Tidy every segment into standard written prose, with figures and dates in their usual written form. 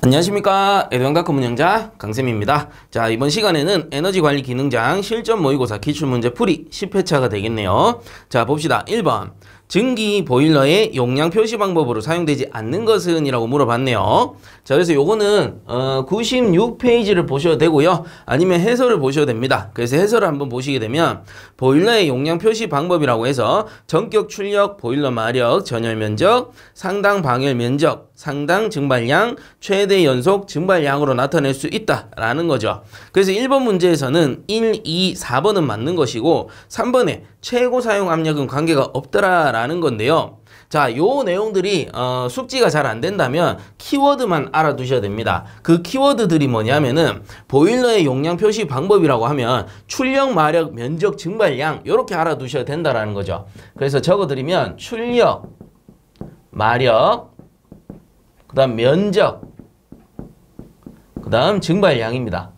안녕하십니까. 에듀왕닷컴 운영자 강쌤입니다. 자, 이번 시간에는 에너지관리 기능장 실전 모의고사 기출문제 풀이 10회차가 되겠네요. 자, 봅시다. 1번 증기 보일러의 용량 표시 방법으로 사용되지 않는 것은? 이라고 물어봤네요. 자, 그래서 요거는 96페이지를 보셔도 되고요, 아니면 해설을 보셔도 됩니다. 그래서 해설을 한번 보시게 되면 보일러의 용량 표시 방법이라고 해서 전격 출력, 보일러 마력, 전열 면적, 상당 방열 면적, 상당 증발량, 최대 연속 증발량으로 나타낼 수 있다라는 거죠. 그래서 1번 문제에서는 1, 2, 4번은 맞는 것이고 3번에 최고 사용 압력은 관계가 없더라라는 건데요. 자, 요 내용들이 숙지가 잘 안 된다면 키워드만 알아두셔야 됩니다. 그 키워드들이 뭐냐면은 보일러의 용량 표시 방법이라고 하면 출력, 마력, 면적, 증발량 요렇게 알아두셔야 된다라는 거죠. 그래서 적어드리면 출력, 마력, 그 다음 면적, 그 다음 증발량입니다.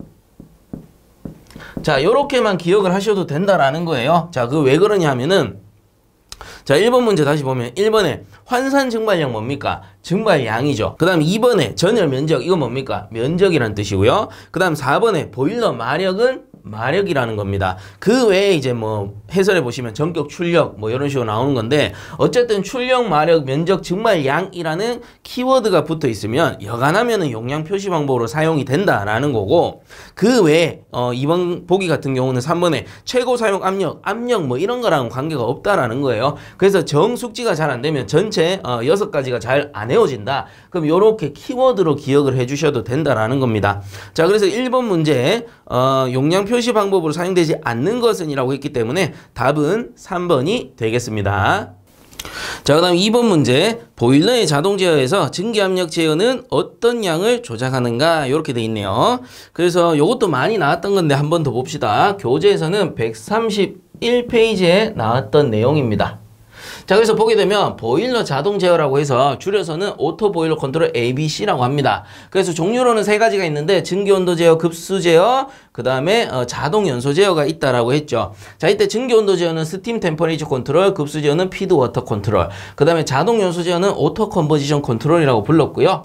자, 요렇게만 기억을 하셔도 된다라는 거예요. 자, 그 왜 그러냐 하면은, 자, 1번 문제 다시 보면 1번에 환산 증발량 뭡니까? 증발량이죠. 그 다음 2번에 전열 면적, 이거 뭡니까? 면적이란 뜻이고요. 그 다음 4번에 보일러 마력은 마력이라는 겁니다. 그 외에 이제 뭐 해설해 보시면 전격 출력 뭐 이런 식으로 나오는 건데, 어쨌든 출력, 마력, 면적, 증발량이라는 키워드가 붙어 있으면 여간하면은 용량 표시 방법으로 사용이 된다라는 거고, 그 외에 2번 보기 같은 경우는 3번에 최고 사용 압력 뭐 이런 거랑은 관계가 없다라는 거예요. 그래서 정숙지가 잘 안 되면 전체 6가지가 잘 안 외워진다. 그럼 요렇게 키워드로 기억을 해 주셔도 된다라는 겁니다. 자, 그래서 1번 문제 용량 표시 방법으로 사용되지 않는 것은? 이라고 했기 때문에 답은 3번이 되겠습니다. 자, 그 다음 2번 문제, 보일러의 자동 제어에서 증기압력 제어는 어떤 양을 조작하는가? 이렇게 돼 있네요. 그래서 요것도 많이 나왔던 건데 한 번 더 봅시다. 교재에서는 131페이지에 나왔던 내용입니다. 자, 그래서 보게 되면 보일러 자동 제어라고 해서 줄여서는 오토 보일러 컨트롤 ABC라고 합니다. 그래서 종류로는 3가지가 있는데 증기 온도 제어, 급수 제어, 그 다음에 자동 연소 제어가 있다라고 했죠. 자, 이때 증기 온도 제어는 스팀 템퍼레이처 컨트롤, 급수 제어는 피드 워터 컨트롤, 그 다음에 자동 연소 제어는 오토 컨버지션 컨트롤이라고 불렀고요.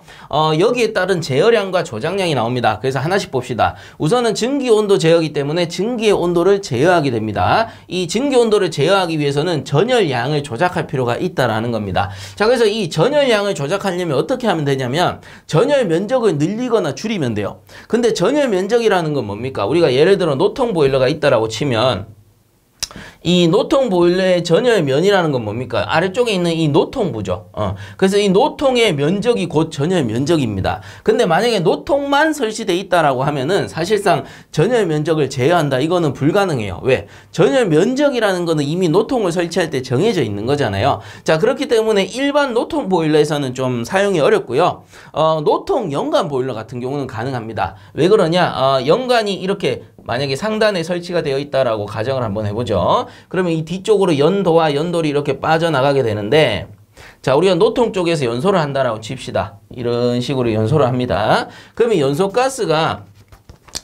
여기에 따른 제어량과 조작량이 나옵니다. 그래서 하나씩 봅시다. 우선은 증기 온도 제어이기 때문에 증기의 온도를 제어하게 됩니다. 이 증기 온도를 제어하기 위해서는 전열량을 조작할 필요가 있다라는 겁니다. 자, 그래서 이 전열량을 조작하려면 어떻게 하면 되냐면 전열 면적을 늘리거나 줄이면 돼요. 근데 전열 면적이라는 건 뭡니까? 우리가 예를 들어 노통 보일러가 있다라고 치면 이 노통 보일러의 전열면이라는 건 뭡니까? 아래쪽에 있는 이 노통부죠. 그래서 이 노통의 면적이 곧 전열 면적입니다. 근데 만약에 노통만 설치되어 있다라고 하면은 사실상 전열 면적을 제어한다, 이거는 불가능해요. 왜? 전열 면적이라는 거는 이미 노통을 설치할 때 정해져 있는 거잖아요. 자, 그렇기 때문에 일반 노통 보일러에서는 좀 사용이 어렵고요. 노통 연관 보일러 같은 경우는 가능합니다. 왜 그러냐? 연관이 이렇게 만약에 상단에 설치가 되어 있다라고 가정을 한번 해보죠. 그러면 이 뒤쪽으로 연도와 연돌이 이렇게 빠져나가게 되는데, 자, 우리가 노통 쪽에서 연소를 한다라고 칩시다. 이런 식으로 연소를 합니다. 그러면 연소가스가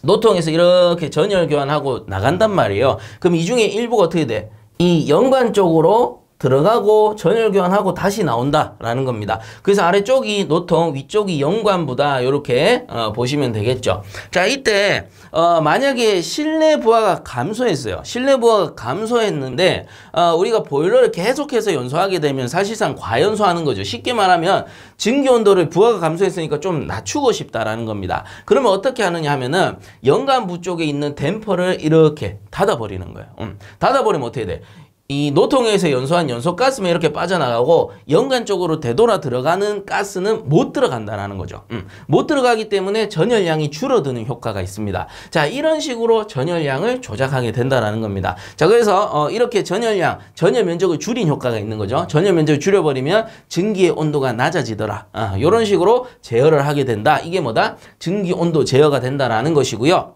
노통에서 이렇게 전열 교환하고 나간단 말이에요. 그럼 이 중에 일부가 어떻게 돼? 이 연관 쪽으로 들어가고 전열 교환하고 다시 나온다라는 겁니다. 그래서 아래쪽이 노통, 위쪽이 연관부다, 이렇게 보시면 되겠죠. 자, 이때 만약에 실내 부하가 감소했어요. 실내 부하가 감소했는데 우리가 보일러를 계속해서 연소하게 되면 사실상 과연소하는 거죠. 쉽게 말하면 증기 온도를 부하가 감소했으니까 좀 낮추고 싶다라는 겁니다. 그러면 어떻게 하느냐 하면은 연관부 쪽에 있는 댐퍼를 이렇게 닫아버리는 거예요. 닫아버리면 어떻게 돼? 이 노통에서 연소한 연소가스만 이렇게 빠져나가고 연관 쪽으로 되돌아 들어가는 가스는 못 들어간다는 거죠. 못 들어가기 때문에 전열량이 줄어드는 효과가 있습니다. 자, 이런 식으로 전열량을 조작하게 된다는 겁니다. 자, 그래서 이렇게 전열 면적을 줄인 효과가 있는 거죠. 전열 면적을 줄여버리면 증기의 온도가 낮아지더라. 이런 식으로 제어를 하게 된다. 이게 뭐다? 증기 온도 제어가 된다는 것이고요.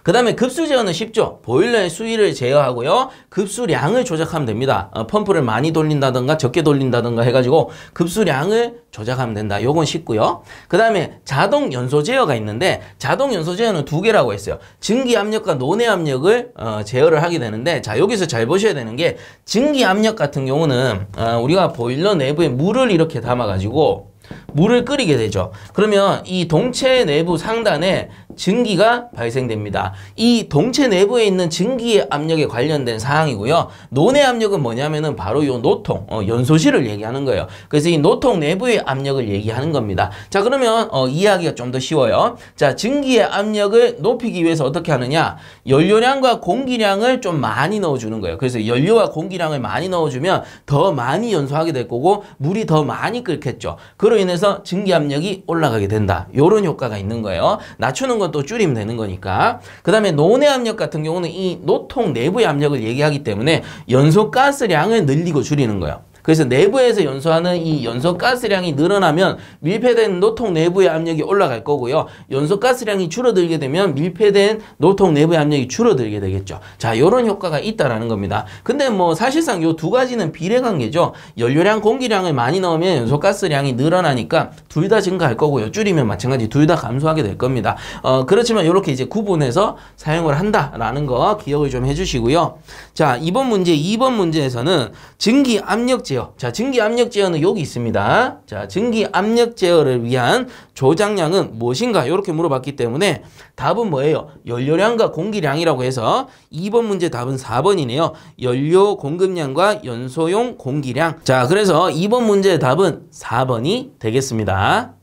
그 다음에 급수 제어는 쉽죠. 보일러의 수위를 제어하고요, 급수량을 조작하면 됩니다. 펌프를 많이 돌린다든가 적게 돌린다든가 해가지고 급수량을 조작하면 된다. 요건 쉽고요. 그 다음에 자동 연소 제어가 있는데, 자동 연소 제어는 2개라고 했어요. 증기 압력과 논의 압력을 제어를 하게 되는데, 자, 여기서 잘 보셔야 되는 게, 증기 압력 같은 경우는 우리가 보일러 내부에 물을 이렇게 담아가지고 물을 끓이게 되죠. 그러면 이 동체 내부 상단에 증기가 발생됩니다. 이 동체 내부에 있는 증기의 압력에 관련된 사항이고요. 논의 압력은 뭐냐면은 바로 이 노통, 연소실을 얘기하는 거예요. 그래서 이 노통 내부의 압력을 얘기하는 겁니다. 자, 그러면 이해하기가 좀 더 쉬워요. 자, 증기의 압력을 높이기 위해서 어떻게 하느냐? 연료량과 공기량을 좀 많이 넣어주는 거예요. 그래서 연료와 공기량을 많이 넣어주면 더 많이 연소하게 될 거고 물이 더 많이 끓겠죠. 그로 인해서 증기 압력이 올라가게 된다. 이런 효과가 있는 거예요. 낮추는 건 또 줄이면 되는 거니까. 그 다음에 논의 압력 같은 경우는 이 노통 내부의 압력을 얘기하기 때문에 연소가스량을 늘리고 줄이는 거예요. 그래서 내부에서 연소하는 이 연소가스량이 늘어나면 밀폐된 노통 내부의 압력이 올라갈 거고요. 연소가스량이 줄어들게 되면 밀폐된 노통 내부의 압력이 줄어들게 되겠죠. 자, 이런 효과가 있다라는 겁니다. 근데 뭐 사실상 이 두 가지는 비례관계죠. 연료량, 공기량을 많이 넣으면 연소가스량이 늘어나니까 둘 다 증가할 거고요. 줄이면 마찬가지 둘 다 감소하게 될 겁니다. 그렇지만 이렇게 이제 구분해서 사용을 한다라는 거 기억을 좀 해주시고요. 자, 이번 문제 2번 문제에서는 증기 압력 제어. 자, 증기 압력 제어는 여기 있습니다. 자, 증기 압력 제어를 위한 조작량은 무엇인가? 이렇게 물어봤기 때문에 답은 뭐예요? 연료량과 공기량이라고 해서 2번 문제 답은 4번이네요. 연료 공급량과 연소용 공기량. 자, 그래서 2번 문제의 답은 4번이 되겠습니다.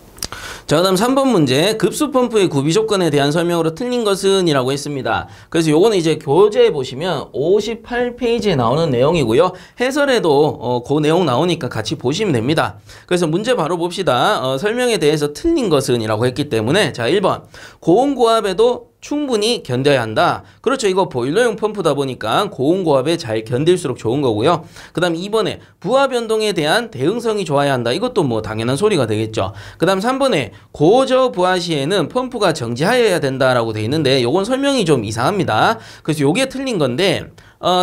자, 그다음 3번 문제 급수펌프의 구비 조건에 대한 설명으로 틀린 것은 이라고 했습니다. 그래서 요거는 이제 교재에 보시면 58페이지에 나오는 내용이고요. 해설에도 그 내용 나오니까 같이 보시면 됩니다. 그래서 문제 바로 봅시다. 설명에 대해서 틀린 것은 이라고 했기 때문에 자, 1번 고온고압에도 충분히 견뎌야 한다. 그렇죠. 이거 보일러용 펌프다 보니까 고온고압에 잘 견딜수록 좋은 거고요. 그 다음 2번에 부하 변동에 대한 대응성이 좋아야 한다. 이것도 뭐 당연한 소리가 되겠죠. 그 다음 3번에 고저 부하 시에는 펌프가 정지하여야 된다라고 돼 있는데 요건 설명이 좀 이상합니다. 그래서 요게 틀린 건데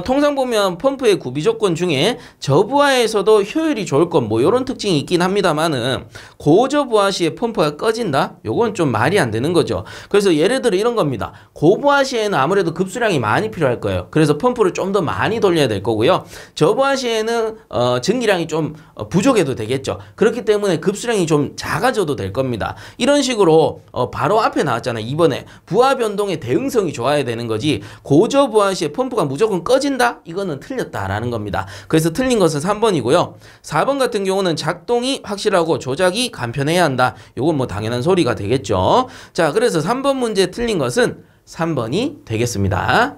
통상 보면 펌프의 구비 조건 중에 저부하에서도 효율이 좋을 것 뭐 이런 특징이 있긴 합니다만은 고저부하 시에 펌프가 꺼진다? 요건 좀 말이 안 되는 거죠. 그래서 예를 들어 이런 겁니다. 고부하 시에는 아무래도 급수량이 많이 필요할 거예요. 그래서 펌프를 좀 더 많이 돌려야 될 거고요. 저부하 시에는 증기량이 좀 부족해도 되겠죠. 그렇기 때문에 급수량이 좀 작아져도 될 겁니다. 이런 식으로 바로 앞에 나왔잖아요. 2번에 부하 변동의 대응성이 좋아야 되는 거지 고저부하 시에 펌프가 무조건 꺼진다? 이거는 틀렸다라는 겁니다. 그래서 틀린 것은 3번이고요. 4번 같은 경우는 작동이 확실하고 조작이 간편해야 한다. 이건 뭐 당연한 소리가 되겠죠. 자, 그래서 3번 문제 틀린 것은 3번이 되겠습니다.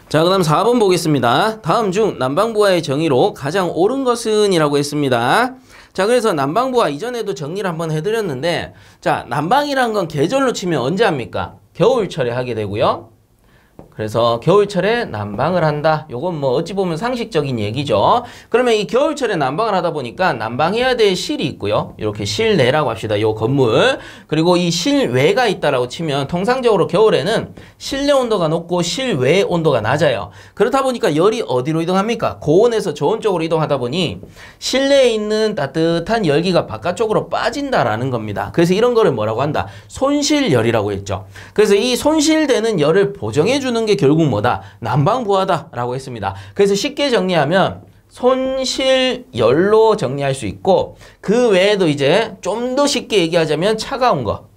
자, 그 다음 4번 보겠습니다. 다음 중 난방부하의 정의로 가장 옳은 것은 이라고 했습니다. 자, 그래서 난방부하 이전에도 정리를 한번 해드렸는데 자, 난방이란 건 계절로 치면 언제 합니까? 겨울철에 하게 되고요. 그래서 겨울철에 난방을 한다. 요건 뭐 어찌 보면 상식적인 얘기죠. 그러면 이 겨울철에 난방을 하다 보니까 난방해야 될 실이 있고요. 이렇게 실내라고 합시다. 요 건물. 그리고 이 실외가 있다라고 치면 통상적으로 겨울에는 실내 온도가 높고 실외 온도가 낮아요. 그렇다 보니까 열이 어디로 이동합니까? 고온에서 저온 쪽으로 이동하다 보니 실내에 있는 따뜻한 열기가 바깥쪽으로 빠진다라는 겁니다. 그래서 이런 거를 뭐라고 한다? 손실열이라고 했죠. 그래서 이 손실되는 열을 보정해주는 게 결국 뭐다? 난방부하다라고 했습니다. 그래서 쉽게 정리하면 손실열로 정리할 수 있고 그 외에도 이제 좀 더 쉽게 얘기하자면 차가운 거.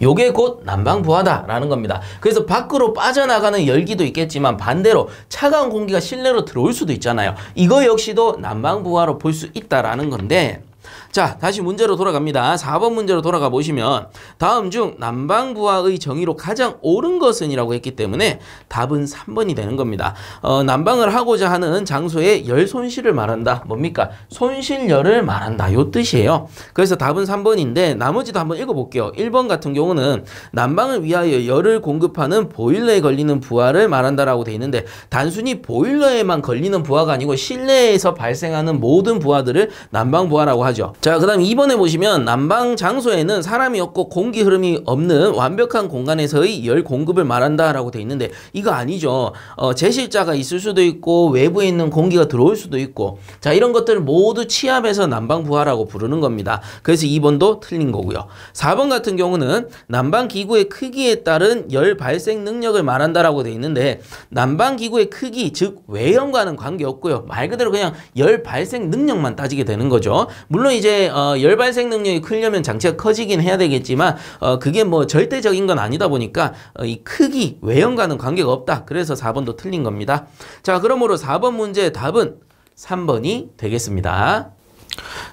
요게 곧 난방부하다라는 겁니다. 그래서 밖으로 빠져나가는 열기도 있겠지만 반대로 차가운 공기가 실내로 들어올 수도 있잖아요. 이거 역시도 난방부하로 볼 수 있다라는 건데 자, 다시 문제로 돌아갑니다. 4번 문제로 돌아가 보시면 다음 중 난방부하의 정의로 가장 옳은 것은 이라고 했기 때문에 답은 3번이 되는 겁니다. 난방을 하고자 하는 장소의 열 손실을 말한다. 뭡니까? 손실열을 말한다. 요 뜻이에요. 그래서 답은 3번인데 나머지도 한번 읽어볼게요. 1번 같은 경우는 난방을 위하여 열을 공급하는 보일러에 걸리는 부하를 말한다라고 돼 있는데 단순히 보일러에만 걸리는 부하가 아니고 실내에서 발생하는 모든 부하들을 난방부하라고 하죠. 되겠죠. 자, 그 다음 2번에 보시면 난방 장소에는 사람이 없고 공기 흐름이 없는 완벽한 공간에서의 열 공급을 말한다 라고 돼 있는데 이거 아니죠. 제실자가 있을 수도 있고 외부에 있는 공기가 들어올 수도 있고, 자, 이런 것들을 모두 취합해서 난방 부하라고 부르는 겁니다. 그래서 2번도 틀린 거고요. 4번 같은 경우는 난방 기구의 크기에 따른 열 발생 능력을 말한다라고 돼 있는데 난방 기구의 크기, 즉 외형과는 관계없고요. 말 그대로 그냥 열 발생 능력만 따지게 되는 거죠. 물론 이제 열 발생 능력이 크려면 장치가 커지긴 해야 되겠지만 그게 뭐 절대적인 건 아니다 보니까 이 크기, 외형과는 관계가 없다. 그래서 4번도 틀린 겁니다. 자, 그러므로 4번 문제의 답은 3번이 되겠습니다.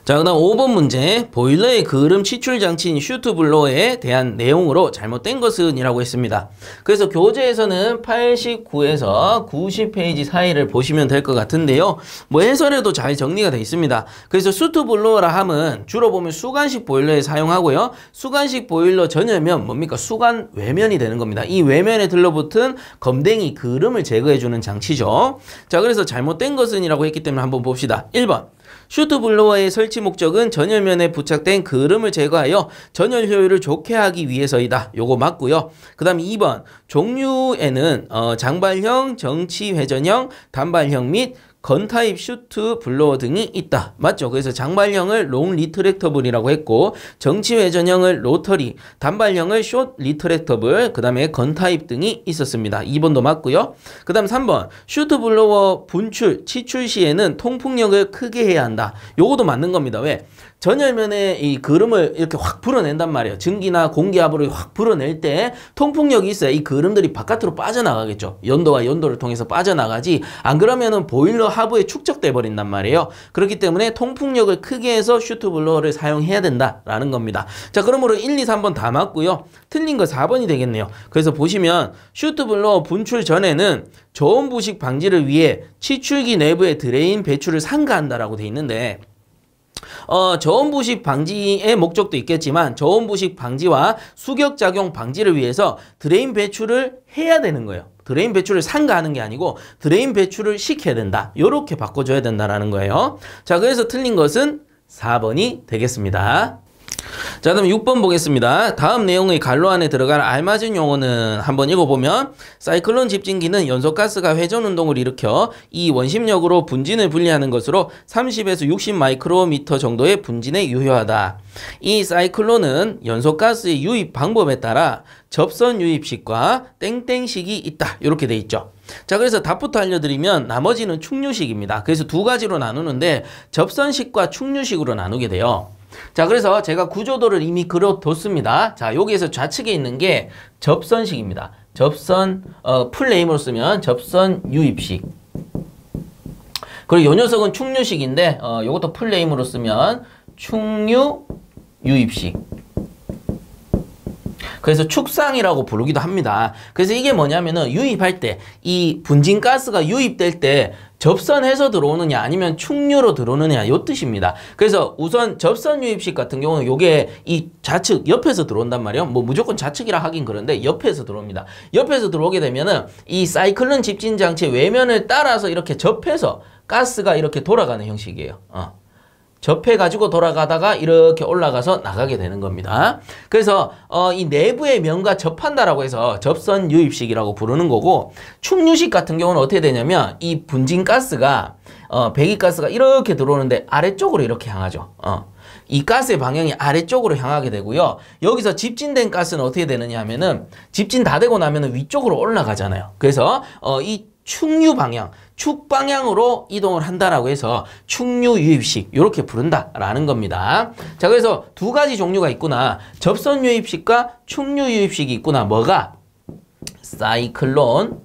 자, 그 다음 5번 문제, 보일러의 그을음 치출 장치인 슈트블로어에 대한 내용으로 잘못된 것은 이라고 했습니다. 그래서 교재에서는 89에서 90페이지 사이를 보시면 될 것 같은데요. 뭐 해설에도 잘 정리가 되어 있습니다. 그래서 슈트블로어라 함은 주로 보면 수간식 보일러에 사용하고요. 수간식 보일러 전열면 뭡니까? 수간 외면이 되는 겁니다. 이 외면에 들러붙은 검댕이 그을음을 제거해주는 장치죠. 자, 그래서 잘못된 것은 이라고 했기 때문에 한번 봅시다. 1번. 슈트블로어의 설치 목적은 전열면에 부착된 그을음을 제거하여 전열 효율을 좋게 하기 위해서이다. 요거 맞고요. 그 다음 2번. 종류에는 장발형, 정치 회전형, 단발형 및 건타입 슈트 블로어 등이 있다. 맞죠? 그래서 장발형을 롱 리트랙터블이라고 했고 정치 회전형을 로터리, 단발형을 숏 리트랙터블, 그 다음에 건타입 등이 있었습니다. 2번도 맞고요. 그 다음 3번. 슈트 블로어 분출, 치출 시에는 통풍력을 크게 해야 한다. 요거도 맞는 겁니다. 왜? 전열면에 이 그름을 이렇게 확 불어낸단 말이에요. 증기나 공기압으로 확 불어낼 때 통풍력이 있어야 이 그름들이 바깥으로 빠져나가겠죠. 연도와 연도를 통해서 빠져나가지, 안 그러면은 보일러 하부에 축적돼 버린단 말이에요. 그렇기 때문에 통풍력을 크게 해서 슈트블로어를 사용해야 된다라는 겁니다. 자, 그러므로 1, 2, 3번 다 맞고요. 틀린 거 4번이 되겠네요. 그래서 보시면 슈트블로어 분출 전에는 저온 부식 방지를 위해 치출기 내부의 드레인 배출을 삼가한다라고 돼 있는데 저온 부식 방지의 목적도 있겠지만 저온 부식 방지와 수격작용 방지를 위해서 드레인 배출을 해야 되는 거예요. 드레인 배출을 삼가하는 게 아니고 드레인 배출을 시켜야 된다. 이렇게 바꿔줘야 된다라는 거예요. 자, 그래서 틀린 것은 4번이 되겠습니다. 자, 그럼 6번 보겠습니다. 다음 내용의 관로 안에 들어갈 알맞은 용어는 한번 읽어보면 사이클론 집진기는 연소가스가 회전운동을 일으켜 이 원심력으로 분진을 분리하는 것으로 30에서 60 마이크로미터 정도의 분진에 유효하다. 이 사이클론은 연소가스의 유입 방법에 따라 접선 유입식과 땡땡식이 있다. 이렇게 돼 있죠. 자, 그래서 답부터 알려드리면 나머지는 충류식입니다. 그래서 두 가지로 나누는데 접선식과 충류식으로 나누게 돼요. 자, 그래서 제가 구조도를 이미 그려뒀습니다. 자, 여기에서 좌측에 있는 게 접선식입니다. 접선, 풀네임으로 쓰면 접선 유입식. 그리고 요 녀석은 충류식인데, 요것도 풀네임으로 쓰면 충류 유입식. 그래서 축상이라고 부르기도 합니다. 그래서 이게 뭐냐면은 유입할 때, 이 분진가스가 유입될 때 접선해서 들어오느냐 아니면 충류로 들어오느냐 요 뜻입니다. 그래서 우선 접선 유입식 같은 경우는 요게 이 좌측 옆에서 들어온단 말이에요. 뭐 무조건 좌측이라 하긴 그런데 옆에서 들어옵니다. 옆에서 들어오게 되면은 이 사이클론 집진 장치 외면을 따라서 이렇게 접해서 가스가 이렇게 돌아가는 형식이에요. 접해가지고 돌아가다가 이렇게 올라가서 나가게 되는 겁니다. 그래서 이 내부의 면과 접한다라고 해서 접선 유입식이라고 부르는 거고, 충류식 같은 경우는 어떻게 되냐면 이 분진가스가 배기가스가 이렇게 들어오는데 아래쪽으로 이렇게 향하죠. 이 가스의 방향이 아래쪽으로 향하게 되고요. 여기서 집진된 가스는 어떻게 되느냐 하면은 집진 다 되고 나면은 위쪽으로 올라가잖아요. 그래서 이 충류 방향, 축 방향으로 이동을 한다라고 해서 충류 유입식 이렇게 부른다라는 겁니다. 자, 그래서 두 가지 종류가 있구나. 접선 유입식과 충류 유입식이 있구나. 뭐가? 사이클론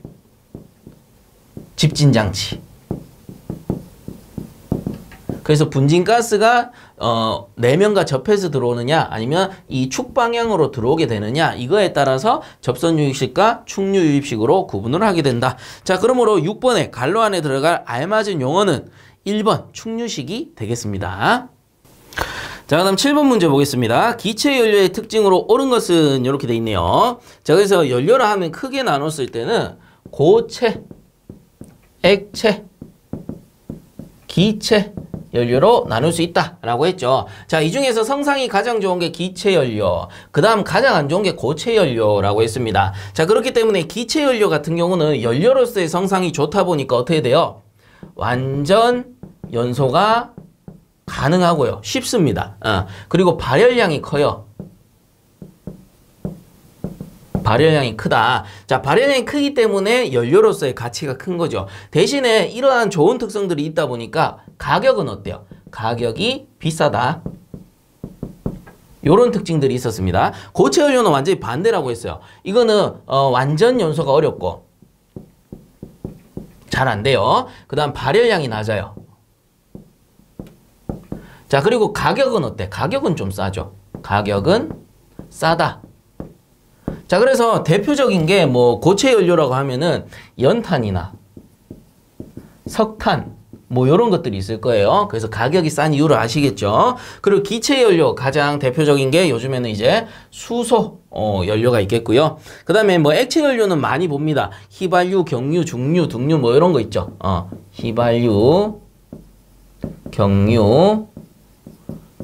집진 장치. 그래서 분진가스가 내면과 접해서 들어오느냐 아니면 이 축 방향으로 들어오게 되느냐, 이거에 따라서 접선 유입식과 충류 유입식으로 구분을 하게 된다. 자, 그러므로 6번에 관로 안에 들어갈 알맞은 용어는 1번 충류식이 되겠습니다. 자, 그다음 7번 문제 보겠습니다. 기체 연료의 특징으로 옳은 것은 이렇게 돼 있네요. 자, 그래서 연료라 하면 크게 나눴을 때는 고체, 액체, 기체, 연료로 나눌 수 있다라고 했죠. 자, 이 중에서 성상이 가장 좋은 게 기체연료, 그 다음 가장 안 좋은 게 고체연료라고 했습니다. 자, 그렇기 때문에 기체연료 같은 경우는 연료로서의 성상이 좋다 보니까 어떻게 돼요? 완전 연소가 가능하고요. 쉽습니다. 그리고 발열량이 커요. 발열량이 크다. 자, 발열량이 크기 때문에 연료로서의 가치가 큰 거죠. 대신에 이러한 좋은 특성들이 있다 보니까 가격은 어때요? 가격이 비싸다. 요런 특징들이 있었습니다. 고체연료는 완전히 반대라고 했어요. 이거는 완전 연소가 어렵고 잘 안 돼요. 그 다음 발열량이 낮아요. 자, 그리고 가격은 어때? 가격은 좀 싸죠. 가격은 싸다. 자, 그래서 대표적인 게 뭐 고체 연료라고 하면은 연탄이나 석탄 뭐 요런 것들이 있을 거예요. 그래서 가격이 싼 이유를 아시겠죠? 그리고 기체 연료 가장 대표적인 게 요즘에는 이제 수소 연료가 있겠고요. 그 다음에 뭐 액체 연료는 많이 봅니다. 휘발유, 경유, 중유, 등유 뭐 이런 거 있죠. 휘발유, 경유,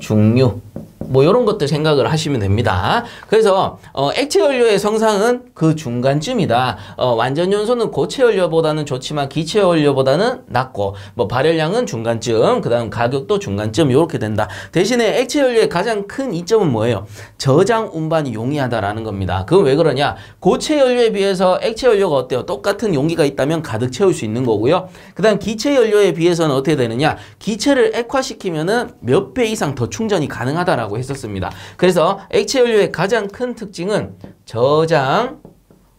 중유 뭐 이런 것들 생각을 하시면 됩니다. 그래서 액체 연료의 성상은 그 중간쯤이다. 완전 연소는 고체 연료보다는 좋지만 기체 연료보다는 낮고 뭐 발열량은 중간쯤, 그 다음 가격도 중간쯤 이렇게 된다. 대신에 액체 연료의 가장 큰 이점은 뭐예요? 저장 운반이 용이하다라는 겁니다. 그건 왜 그러냐? 고체 연료에 비해서 액체 연료가 어때요? 똑같은 용기가 있다면 가득 채울 수 있는 거고요. 그 다음 기체 연료에 비해서는 어떻게 되느냐? 기체를 액화시키면은 몇 배 이상 더 충전이 가능하다라고 했었습니다. 그래서 액체 연료의 가장 큰 특징은 저장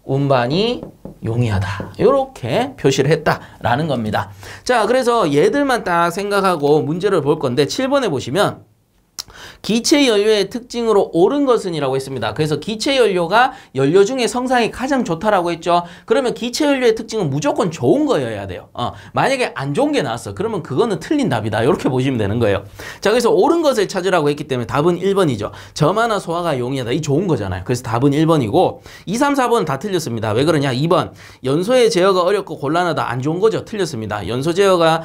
운반이 용이하다. 이렇게 표시를 했다라는 겁니다. 자, 그래서 얘들만 딱 생각하고 문제를 볼 건데 7번에 보시면 기체 연료의 특징으로 옳은 것은 이라고 했습니다. 그래서 기체 연료가 연료 중에 성상이 가장 좋다라고 했죠. 그러면 기체 연료의 특징은 무조건 좋은 거여야 돼요. 만약에 안 좋은 게 나왔어. 그러면 그거는 틀린 답이다. 이렇게 보시면 되는 거예요. 자, 그래서 옳은 것을 찾으라고 했기 때문에 답은 1번이죠. 점화나 소화가 용이하다. 이 좋은 거잖아요. 그래서 답은 1번이고 2, 3, 4번은 다 틀렸습니다. 왜 그러냐? 2번 연소의 제어가 어렵고 곤란하다. 안 좋은 거죠. 틀렸습니다. 연소 제어가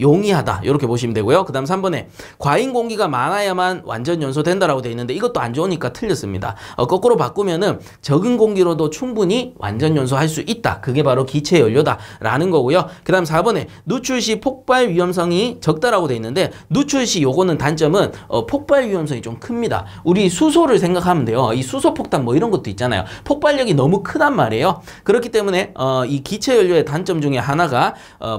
용이하다. 이렇게 보시면 되고요. 그 다음 3번에 과잉 공기가 많아야만 완전 연소된다라고 되어 있는데 이것도 안 좋으니까 틀렸습니다. 거꾸로 바꾸면은 적은 공기로도 충분히 완전 연소할 수 있다. 그게 바로 기체 연료다라는 거고요. 그 다음 4번에 누출 시 폭발 위험성이 적다라고 되어 있는데 누출 시 요거는 단점은 폭발 위험성이 좀 큽니다. 우리 수소를 생각하면 돼요. 이 수소 폭탄 뭐 이런 것도 있잖아요. 폭발력이 너무 크단 말이에요. 그렇기 때문에 이 기체 연료의 단점 중에 하나가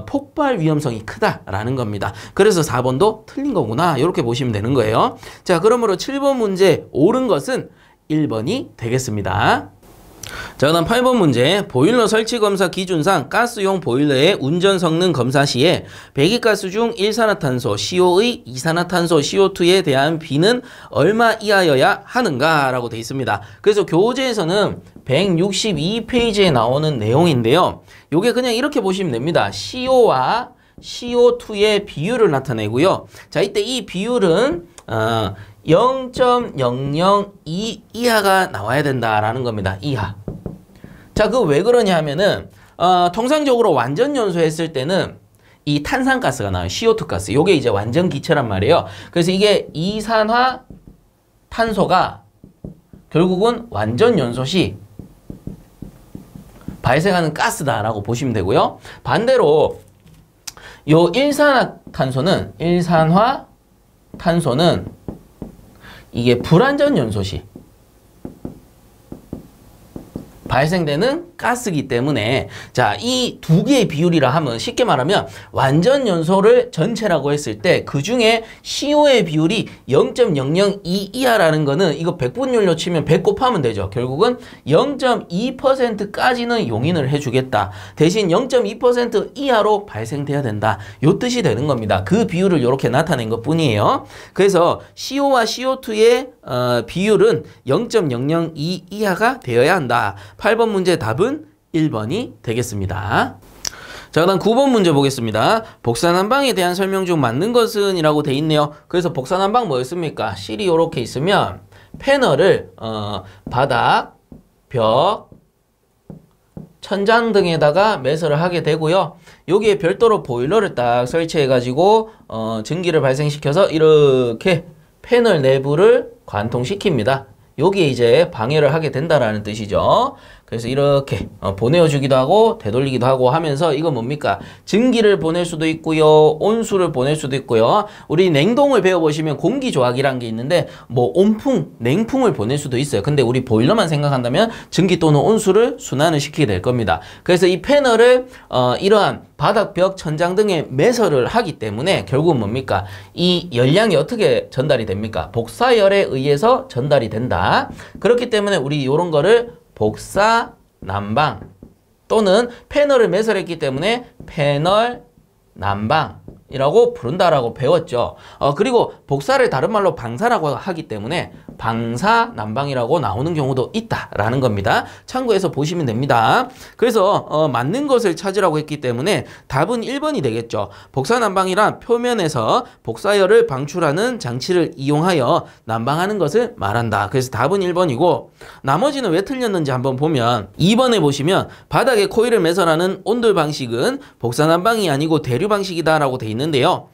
폭발 위험성이 크다라는 겁니다. 그래서 4번도 틀린 거구나. 이렇게 보시면 되는 거예요. 자, 그러므로 7번 문제 옳은 것은 1번이 되겠습니다. 자, 그다음 8번 문제. 보일러 설치 검사 기준상 가스용 보일러의 운전 성능 검사 시에 배기가스 중 일산화탄소 CO의 이산화탄소 CO2에 대한 비는 얼마 이하여야 하는가? 라고 되어 있습니다. 그래서 교재에서는 162페이지에 나오는 내용인데요. 요게 그냥 이렇게 보시면 됩니다. CO와 CO2의 비율을 나타내고요. 자, 이때 이 비율은 0.002 이하가 나와야 된다라는 겁니다. 이하. 자, 그 왜 그러냐 하면은 통상적으로 완전 연소했을 때는 이 탄산가스가 나와요. CO2 가스. 요게 이제 완전 기체란 말이에요. 그래서 이게 이산화 탄소가 결국은 완전 연소 시 발생하는 가스다라고 보시면 되고요. 반대로 요 일산화탄소는 이게 불완전 연소 시 발생되는 가스이기 때문에 자, 이 두 개의 비율이라 하면 쉽게 말하면 완전 연소를 전체라고 했을 때 그 중에 CO의 비율이 0.002 이하라는 거는 이거 백분율로 치면 100 곱하면 되죠. 결국은 0.2%까지는 용인을 해주겠다. 대신 0.2% 이하로 발생돼야 된다. 요 뜻이 되는 겁니다. 그 비율을 이렇게 나타낸 것 뿐이에요. 그래서 CO와 CO2의 비율은 0.002 이하가 되어야 한다. 8번 문제 답은 1번이 되겠습니다. 자, 그다음 9번 문제 보겠습니다. 복사난방에 대한 설명 중 맞는 것은 이라고 돼 있네요. 그래서 복사난방 뭐였습니까? 실이 이렇게 있으면 패널을 바닥, 벽, 천장 등에다가 매설을 하게 되고요. 여기에 별도로 보일러를 딱 설치해 가지고 전기를 발생시켜서 이렇게 패널 내부를 관통시킵니다. 여기에 이제 방해를 하게 된다라는 뜻이죠. 그래서 이렇게 보내어주기도 하고 되돌리기도 하고 하면서 이건 뭡니까? 전기를 보낼 수도 있고요. 온수를 보낼 수도 있고요. 우리 냉동을 배워보시면 공기조화기라는 게 있는데 뭐 온풍, 냉풍을 보낼 수도 있어요. 근데 우리 보일러만 생각한다면 전기 또는 온수를 순환을 시키게 될 겁니다. 그래서 이 패널을 이러한 바닥, 벽, 천장 등에 매설을 하기 때문에 결국은 뭡니까? 이 열량이 어떻게 전달이 됩니까? 복사열에 의해서 전달이 된다. 그렇기 때문에 우리 이런 거를 복사 난방 또는 패널을 매설했기 때문에 패널 난방이라고 부른다라고 배웠죠. 그리고 복사를 다른 말로 방사라고 하기 때문에 방사 난방이라고 나오는 경우도 있다라는 겁니다. 참고해서 보시면 됩니다. 그래서 맞는 것을 찾으라고 했기 때문에 답은 1번이 되겠죠. 복사 난방이란 표면에서 복사열을 방출하는 장치를 이용하여 난방하는 것을 말한다. 그래서 답은 1번이고 나머지는 왜 틀렸는지 한번 보면 2번에 보시면 바닥에 코일을 매설하는 온돌 방식은 복사 난방이 아니고 대류 방식이다 라고 돼 있는데요.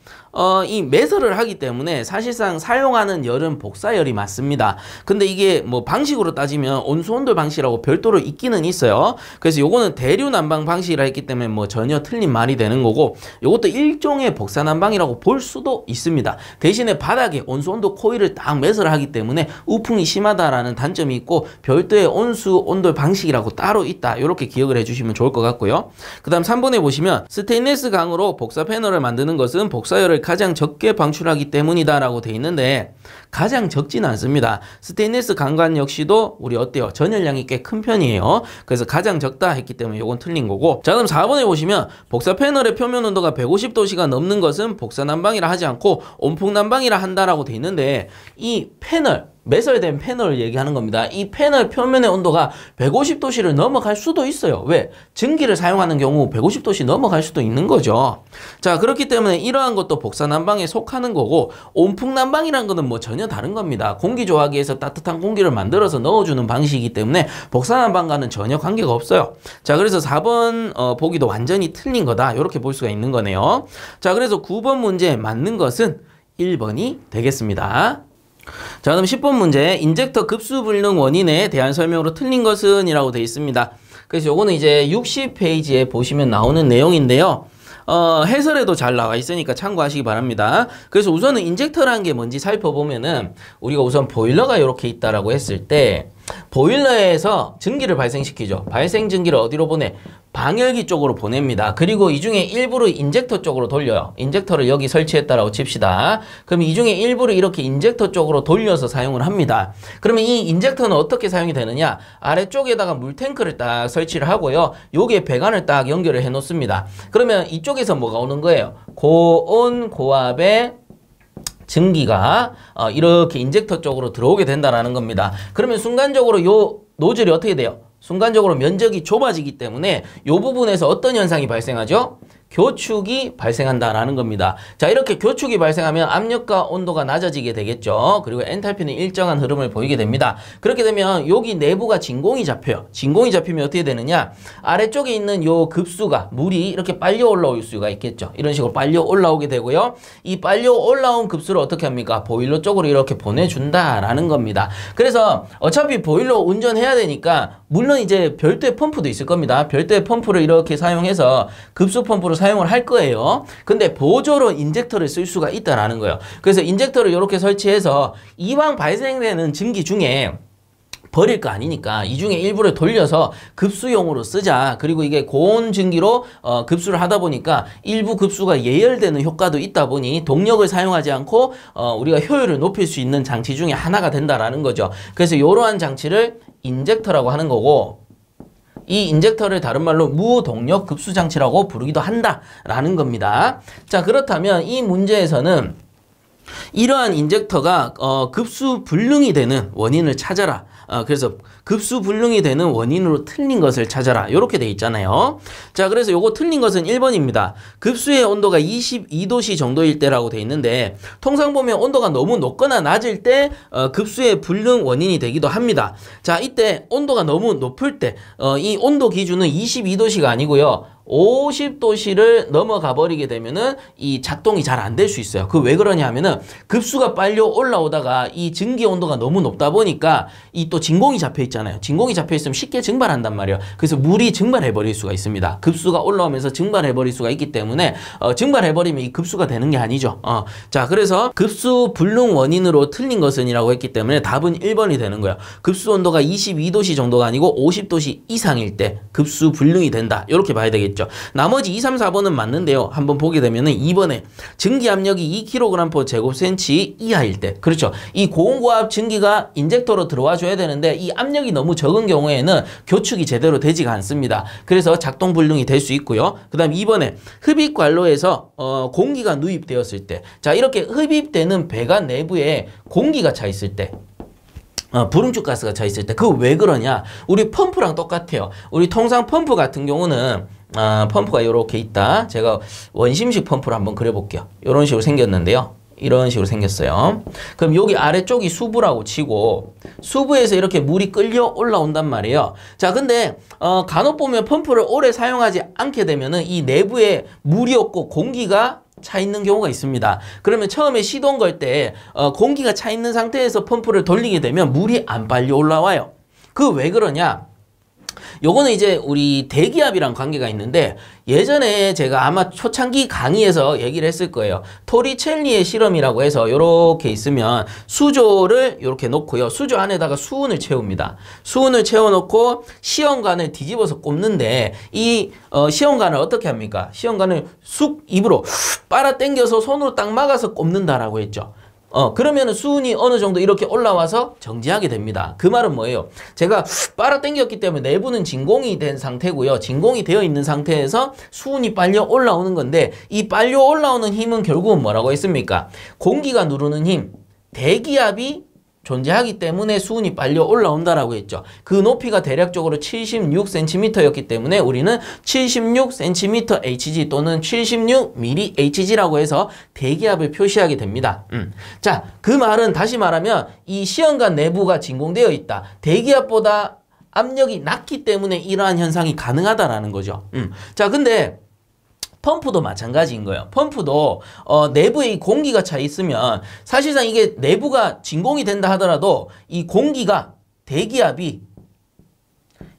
이 매설을 하기 때문에 사실상 사용하는 열은 복사열이 맞습니다. 근데 이게 뭐 방식으로 따지면 온수온돌 방식이라고 별도로 있기는 있어요. 그래서 요거는 대류 난방 방식이라 했기 때문에 뭐 전혀 틀린 말이 되는 거고 요것도 일종의 복사 난방이라고 볼 수도 있습니다. 대신에 바닥에 온수온돌 코일을 딱 매설을 하기 때문에 우풍이 심하다라는 단점이 있고 별도의 온수온돌 방식이라고 따로 있다. 이렇게 기억을 해주시면 좋을 것 같고요. 그 다음 3번에 보시면 스테인리스 강으로 복사 패널을 만드는 것은 복사열을 가장 적게 방출하기 때문이다 라고 돼 있는데 가장 적지는 않습니다. 스테인리스 강관 역시도 우리 어때요? 전열량이 꽤 큰 편이에요. 그래서 가장 적다 했기 때문에 이건 틀린 거고 자 그럼 4번에 보시면 복사 패널의 표면 온도가 150도씨가 넘는 것은 복사 난방이라 하지 않고 온풍 난방이라 한다라고 돼 있는데 이 패널 매설된 패널을 얘기하는 겁니다. 이 패널 표면의 온도가 150도씨를 넘어갈 수도 있어요. 왜? 전기를 사용하는 경우 150도씨 넘어갈 수도 있는 거죠. 자 그렇기 때문에 이러한 것도 복사 난방에 속하는 거고 온풍 난방이라는 거는 뭐 전혀 다른 겁니다. 공기조화기에서 따뜻한 공기를 만들어서 넣어주는 방식이기 때문에 복사 난방과는 전혀 관계가 없어요. 자 그래서 4번 보기도 완전히 틀린 거다. 이렇게 볼 수가 있는 거네요. 자 그래서 9번 문제 맞는 것은 1번이 되겠습니다. 자 그럼 10번 문제 인젝터 급수 불능 원인에 대한 설명으로 틀린 것은 이라고 되어 있습니다. 그래서 요거는 이제 60페이지에 보시면 나오는 내용인데요. 해설에도 잘 나와 있으니까 참고하시기 바랍니다. 그래서 우선은 인젝터라는 게 뭔지 살펴보면은 우리가 우선 보일러가 이렇게 있다라고 했을 때 보일러에서 전기를 발생시키죠. 발생 전기를 어디로 보내? 방열기 쪽으로 보냅니다. 그리고 이 중에 일부를 인젝터 쪽으로 돌려요. 인젝터를 여기 설치했다라고 칩시다. 그럼 이 중에 일부를 이렇게 인젝터 쪽으로 돌려서 사용을 합니다. 그러면 이 인젝터는 어떻게 사용이 되느냐? 아래쪽에다가 물탱크를 딱 설치를 하고요. 여기에 배관을 딱 연결을 해 놓습니다. 그러면 이쪽에서 뭐가 오는 거예요? 고온 고압의 전기가 이렇게 인젝터 쪽으로 들어오게 된다는 겁니다. 그러면 순간적으로 요 노즐이 어떻게 돼요? 순간적으로 면적이 좁아지기 때문에 이 부분에서 어떤 현상이 발생하죠? 교축이 발생한다라는 겁니다. 자 이렇게 교축이 발생하면 압력과 온도가 낮아지게 되겠죠. 그리고 엔탈피는 일정한 흐름을 보이게 됩니다. 그렇게 되면 여기 내부가 진공이 잡혀요. 진공이 잡히면 어떻게 되느냐? 아래쪽에 있는 요 급수가 물이 이렇게 빨려 올라올 수가 있겠죠. 이런 식으로 빨려 올라오게 되고요. 이 빨려 올라온 급수를 어떻게 합니까? 보일러 쪽으로 이렇게 보내준다라는 겁니다. 그래서 어차피 보일러 운전해야 되니까 물론 이제 별도의 펌프도 있을 겁니다. 별도의 펌프를 이렇게 사용해서 급수 펌프를 사용을 할 거예요. 근데 보조로 인젝터를 쓸 수가 있다라는 거예요. 그래서 인젝터를 이렇게 설치해서 이왕 발생되는 전기 중에 버릴 거 아니니까 이 중에 일부를 돌려서 급수용으로 쓰자. 그리고 이게 고온 전기로 급수를 하다 보니까 일부 급수가 예열되는 효과도 있다 보니 동력을 사용하지 않고 우리가 효율을 높일 수 있는 장치 중에 하나가 된다라는 거죠. 그래서 이러한 장치를 인젝터라고 하는 거고 이 인젝터를 다른 말로 무동력 급수장치라고 부르기도 한다라는 겁니다. 자 그렇다면 이 문제에서는 이러한 인젝터가 급수 불능이 되는 원인을 찾아라. 그래서 급수 불능이 되는 원인으로 틀린 것을 찾아라. 이렇게 돼 있잖아요. 자, 그래서 요거 틀린 것은 1번입니다. 급수의 온도가 22도씨 정도일 때라고 돼 있는데 통상 보면 온도가 너무 높거나 낮을 때 급수의 불능 원인이 되기도 합니다. 자, 이때 온도가 너무 높을 때 이 온도 기준은 22도씨가 아니고요. 50도씨를 넘어가 버리게 되면은 이 작동이 잘 안 될 수 있어요. 그 왜 그러냐 하면은 급수가 빨리 올라오다가 이 증기 온도가 너무 높다 보니까 이 또 진공이 잡혀 있잖아요. 진공이 잡혀 있으면 쉽게 증발한단 말이에요. 그래서 물이 증발해 버릴 수가 있습니다. 급수가 올라오면서 증발해 버릴 수가 있기 때문에 증발해 버리면 이 급수가 되는 게 아니죠. 자, 그래서 급수 불능 원인으로 틀린 것은이라고 했기 때문에 답은 1번이 되는 거예요. 급수 온도가 22도씨 정도가 아니고 50도씨 이상일 때 급수 불능이 된다. 이렇게 봐야 되겠죠. 나머지 2, 3, 4번은 맞는데요. 한번 보게 되면은 2번에 증기 압력이 2kg/제곱센치 이하일 때. 그렇죠. 이 고온고압 증기가 인젝터로 들어와 줘야 되는데 이 압력이 너무 적은 경우에는 교축이 제대로 되지가 않습니다. 그래서 작동 불능이 될 수 있고요. 그 다음 2번에 흡입 관로에서 공기가 누입되었을 때. 자, 이렇게 흡입되는 배관 내부에 공기가 차 있을 때. 불응축 가스가 차 있을 때. 그거 왜 그러냐? 우리 펌프랑 똑같아요. 우리 통상 펌프 같은 경우는 펌프가 이렇게 있다. 제가 원심식 펌프를 한번 그려볼게요. 이런 식으로 생겼는데요. 이런 식으로 생겼어요. 그럼 여기 아래쪽이 수부라고 치고 수부에서 이렇게 물이 끌려 올라온단 말이에요. 자, 근데 간혹 보면 펌프를 오래 사용하지 않게 되면은 이 내부에 물이 없고 공기가 차 있는 경우가 있습니다. 그러면 처음에 시동 걸 때 공기가 차 있는 상태에서 펌프를 돌리게 되면 물이 안 빨리 올라와요. 그 왜 그러냐? 요거는 이제 우리 대기압이랑 관계가 있는데 예전에 제가 아마 초창기 강의에서 얘기를 했을 거예요. 토리첼리의 실험이라고 해서 요렇게 있으면 수조를 요렇게 놓고요. 수조 안에다가 수은을 채웁니다. 수은을 채워놓고 시험관을 뒤집어서 꼽는데 이 시험관을 어떻게 합니까? 시험관을 쑥 입으로 빨아 당겨서 손으로 딱 막아서 꼽는다라고 했죠. 그러면은 수은이 어느 정도 이렇게 올라와서 정지하게 됩니다. 그 말은 뭐예요? 제가 빨아당겼기 때문에 내부는 진공이 된 상태고요. 진공이 되어 있는 상태에서 수은이 빨려 올라오는 건데 이 빨려 올라오는 힘은 결국은 뭐라고 했습니까? 공기가 누르는 힘, 대기압이 존재하기 때문에 수은이 빨려 올라온다라고 했죠. 그 높이가 대략적으로 76cm였기 때문에 우리는 76cmHg 또는 76mmHg라고 해서 대기압을 표시하게 됩니다. 자, 그 말은 다시 말하면 이 시험관 내부가 진공되어 있다. 대기압보다 압력이 낮기 때문에 이러한 현상이 가능하다라는 거죠. 자, 근데 펌프도 마찬가지인 거예요. 펌프도 내부에 이 공기가 차 있으면 사실상 이게 내부가 진공이 된다 하더라도 이 공기가 대기압이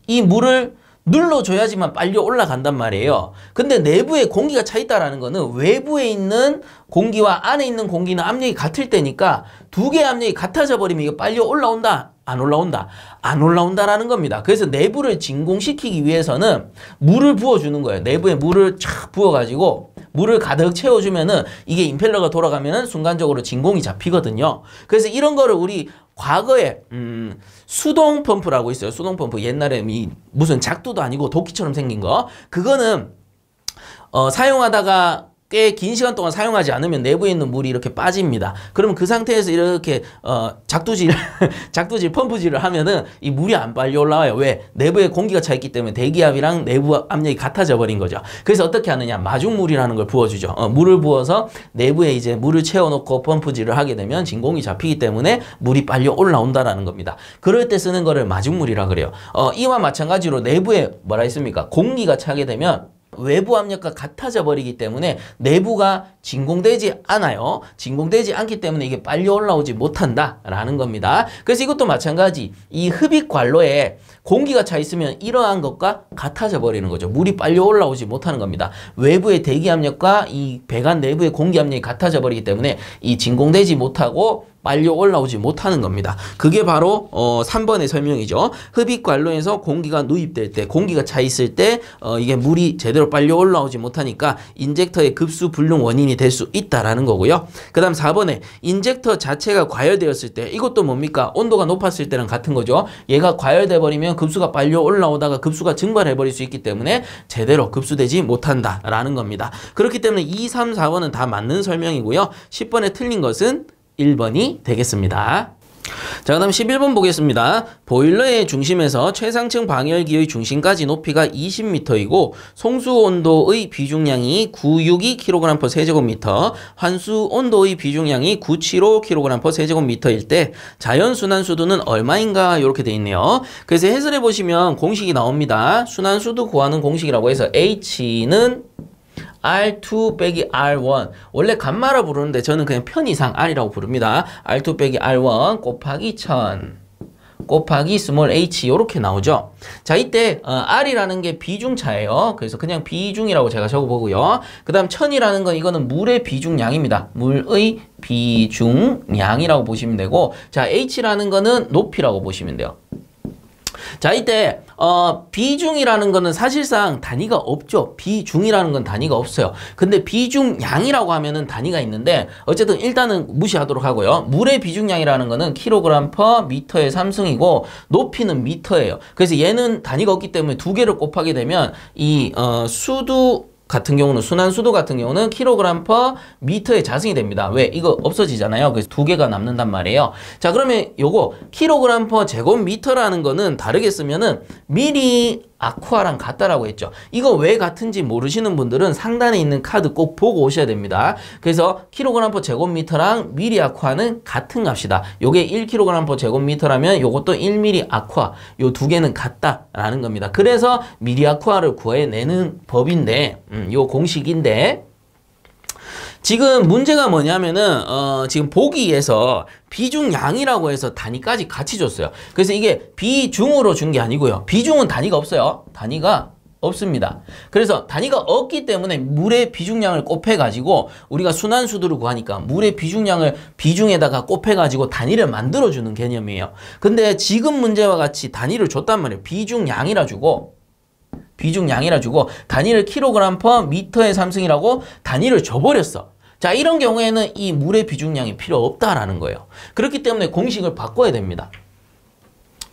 이 물을 눌러줘야지만 빨리 올라간단 말이에요. 근데 내부에 공기가 차 있다라는 거는 외부에 있는 공기와 안에 있는 공기는 압력이 같을 때니까 두 개의 압력이 같아져 버리면 이거 빨리 올라온다? 안 올라온다? 안 올라온다라는 겁니다. 그래서 내부를 진공시키기 위해서는 물을 부어주는 거예요. 내부에 물을 쫙 부어가지고 물을 가득 채워주면은 이게 임펠러가 돌아가면은 순간적으로 진공이 잡히거든요. 그래서 이런 거를 우리 과거에 수동 펌프라고 있어요. 수동 펌프 옛날에 무슨 작두도 아니고 도끼처럼 생긴 거. 그거는 사용하다가 꽤 긴 시간 동안 사용하지 않으면 내부에 있는 물이 이렇게 빠집니다. 그러면 그 상태에서 이렇게 작두질 펌프질을 하면은 이 물이 안 빨리 올라와요. 왜? 내부에 공기가 차 있기 때문에 대기압이랑 내부 압력이 같아져 버린 거죠. 그래서 어떻게 하느냐? 마중물이라는 걸 부어주죠. 물을 부어서 내부에 이제 물을 채워놓고 펌프질을 하게 되면 진공이 잡히기 때문에 물이 빨리 올라온다라는 겁니다. 그럴 때 쓰는 거를 마중물이라 그래요. 이와 마찬가지로 내부에 뭐라 했습니까? 공기가 차게 되면 외부 압력과 같아져 버리기 때문에 내부가 진공되지 않아요. 진공되지 않기 때문에 이게 빨리 올라오지 못한다라는 겁니다. 그래서 이것도 마찬가지. 이 흡입 관로에 공기가 차 있으면 이러한 것과 같아져 버리는 거죠. 물이 빨리 올라오지 못하는 겁니다. 외부의 대기 압력과 이 배관 내부의 공기 압력이 같아져 버리기 때문에 이 진공되지 못하고 빨리 올라오지 못하는 겁니다. 그게 바로 3번의 설명이죠. 흡입 관로에서 공기가 누입될 때, 공기가 차 있을 때 이게 물이 제대로 빨리 올라오지 못하니까 인젝터의 급수 불능 원인이 될 수 있다라는 거고요. 그 다음 4번에 인젝터 자체가 과열되었을 때, 이것도 뭡니까? 온도가 높았을 때랑 같은 거죠. 얘가 과열돼 버리면 급수가 빨리 올라오다가 급수가 증발해 버릴 수 있기 때문에 제대로 급수되지 못한다라는 겁니다. 그렇기 때문에 2, 3, 4번은 다 맞는 설명이고요. 10번에 틀린 것은 1번이 되겠습니다. 자, 그 다음 11번 보겠습니다. 보일러의 중심에서 최상층 방열기의 중심까지 높이가 20m이고 송수온도의 비중량이 962kg/세제곱미터, 환수온도의 비중량이 975kg/세제곱미터일 때 자연순환수도는 얼마인가 이렇게 돼 있네요. 그래서 해설해 보시면 공식이 나옵니다. 순환수도 구하는 공식이라고 해서 H는 R2 빼기 R1, 원래 감마라 부르는데 저는 그냥 편의상 R이라고 부릅니다. R2 빼기 R1 곱하기 1000 곱하기 스몰 h 이렇게 나오죠. 자, 이때 R이라는 게 비중차예요. 그래서 그냥 비중이라고 제가 적어보고요. 그 다음 1000이라는 건 이거는 물의 비중량입니다. 물의 비중량이라고 보시면 되고, 자, H라는 거는 높이라고 보시면 돼요. 자, 이때 비중이라는 거는 사실상 단위가 없죠. 비중이라는 건 단위가 없어요. 근데 비중량이라고 하면은 단위가 있는데 어쨌든 일단은 무시하도록 하고요. 물의 비중량이라는 거는 킬로그램 퍼 미터의 3승이고 높이는 미터예요. 그래서 얘는 단위가 없기 때문에 두 개를 곱하게 되면 이 수도 같은 경우는, 순환수도 같은 경우는 킬로그램 퍼 미터의 자승이 됩니다. 왜? 이거 없어지잖아요. 그래서 두 개가 남는단 말이에요. 자, 그러면 요거 킬로그램 퍼 제곱미터라는 거는 다르게 쓰면은 미리 아쿠아랑 같다라고 했죠. 이거 왜 같은지 모르시는 분들은 상단에 있는 카드 꼭 보고 오셔야 됩니다. 그래서 킬로그램 퍼 제곱미터랑 미리 아쿠아는 같은 값이다. 요게 1kg 퍼 제곱미터라면 요것도 1mm 아쿠아, 요 두 개는 같다라는 겁니다. 그래서 미리 아쿠아를 구해내는 법인데, 요 공식인데, 지금 문제가 뭐냐면은 지금 보기에서 비중량이라고 해서 단위까지 같이 줬어요. 그래서 이게 비중으로 준 게 아니고요. 비중은 단위가 없어요. 단위가 없습니다. 그래서 단위가 없기 때문에 물의 비중량을 곱해가지고 우리가 순환수도를 구하니까 물의 비중량을 비중에다가 곱해가지고 단위를 만들어주는 개념이에요. 근데 지금 문제와 같이 단위를 줬단 말이에요. 비중량이라 주고 단위를 킬로그램 퍼 미터의 3승이라고 단위를 줘버렸어. 자, 이런 경우에는 이 물의 비중량이 필요 없다라는 거예요. 그렇기 때문에 공식을 바꿔야 됩니다.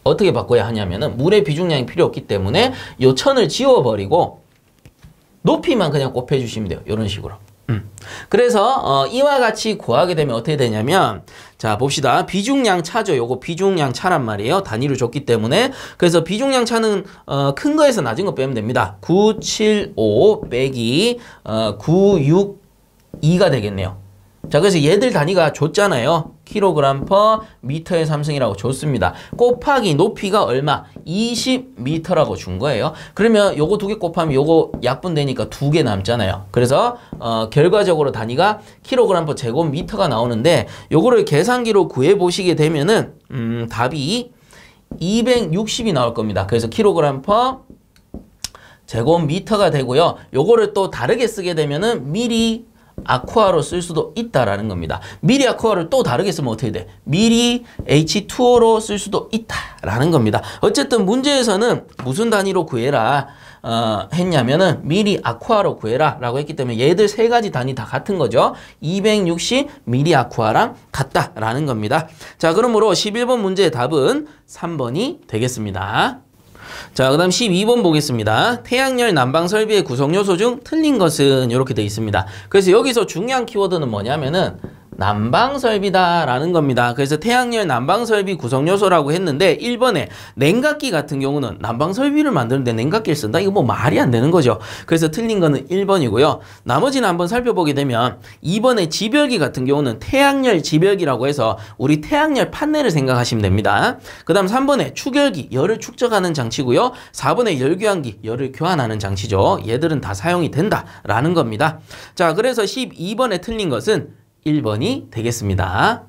어떻게 바꿔야 하냐면은 물의 비중량이 필요 없기 때문에 요 1000을 지워버리고 높이만 그냥 곱해주시면 돼요. 이런 식으로. 그래서 이와 같이 구하게 되면 어떻게 되냐면, 자, 봅시다. 비중량 차죠. 요거 비중량 차란 말이에요. 단위로 줬기 때문에. 그래서 비중량 차는 큰 거에서 낮은 거 빼면 됩니다. 975 빼기 962가 되겠네요. 자, 그래서 얘들 단위가 줬잖아요. 킬로그램 퍼 미터의 3승이라고 줬습니다. 곱하기 높이가 얼마? 20m라고 준 거예요. 그러면 요거 두 개 곱하면 요거 약분되니까 두 개 남잖아요. 그래서 결과적으로 단위가 킬로그램 퍼 제곱미터가 나오는데, 요거를 계산기로 구해 보시게 되면은 답이 260이 나올 겁니다. 그래서 킬로그램 퍼 제곱미터가 되고요. 요거를 또 다르게 쓰게 되면은 미리 아쿠아로 쓸 수도 있다라는 겁니다. 미리 아쿠아를 또 다르게 쓰면 어떻게 돼? 미리 H2O로 쓸 수도 있다라는 겁니다. 어쨌든 문제에서는 무슨 단위로 구해라 했냐면은 미리 아쿠아로 구해라 라고 했기 때문에 얘들 세 가지 단위 다 같은 거죠. 260 미리 아쿠아랑 같다라는 겁니다. 자, 그러므로 11번 문제의 답은 3번이 되겠습니다. 자, 그 다음 12번 보겠습니다. 태양열 난방 설비의 구성 요소 중 틀린 것은 이렇게 되어 있습니다. 그래서 여기서 중요한 키워드는 뭐냐면은 난방 설비다 라는 겁니다. 그래서 태양열 난방 설비 구성 요소라고 했는데 1번에 냉각기 같은 경우는 난방 설비를 만드는데 냉각기를 쓴다? 이거 뭐 말이 안 되는 거죠. 그래서 틀린 거는 1번이고요. 나머지는 한번 살펴보게 되면 2번에 지별기 같은 경우는 태양열 지별기라고 해서 우리 태양열 판넬을 생각하시면 됩니다. 그 다음 3번에 축열기, 열을 축적하는 장치고요. 4번에 열교환기, 열을 교환하는 장치죠. 얘들은 다 사용이 된다라는 겁니다. 자, 그래서 12번에 틀린 것은 1번이 되겠습니다.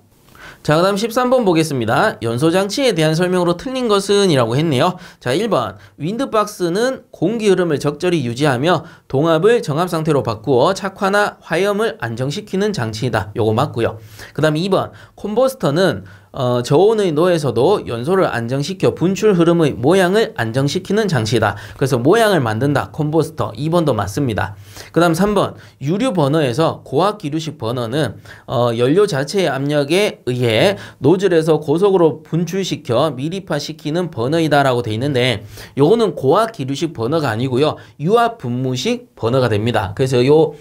자, 그 다음 13번 보겠습니다. 연소장치에 대한 설명으로 틀린 것은 이라고 했네요. 자, 1번 윈드박스는 공기 흐름을 적절히 유지하며 동압을 정압 상태로 바꾸어 착화나 화염을 안정시키는 장치이다. 요거 맞고요. 그 다음 2번 콤버스터는 저온의 노에서도 연소를 안정시켜 분출 흐름의 모양을 안정시키는 장치이다. 그래서 모양을 만든다. 콤버스터. 2번도 맞습니다. 그 다음 3번 유류 버너에서 고압기류식 버너는 연료 자체의 압력에 의해 노즐에서 고속으로 분출시켜 미립화시키는 버너이다 라고 돼 있는데 요거는 고압기류식 버너가 아니고요. 유압분무식 버너가 됩니다. 그래서 요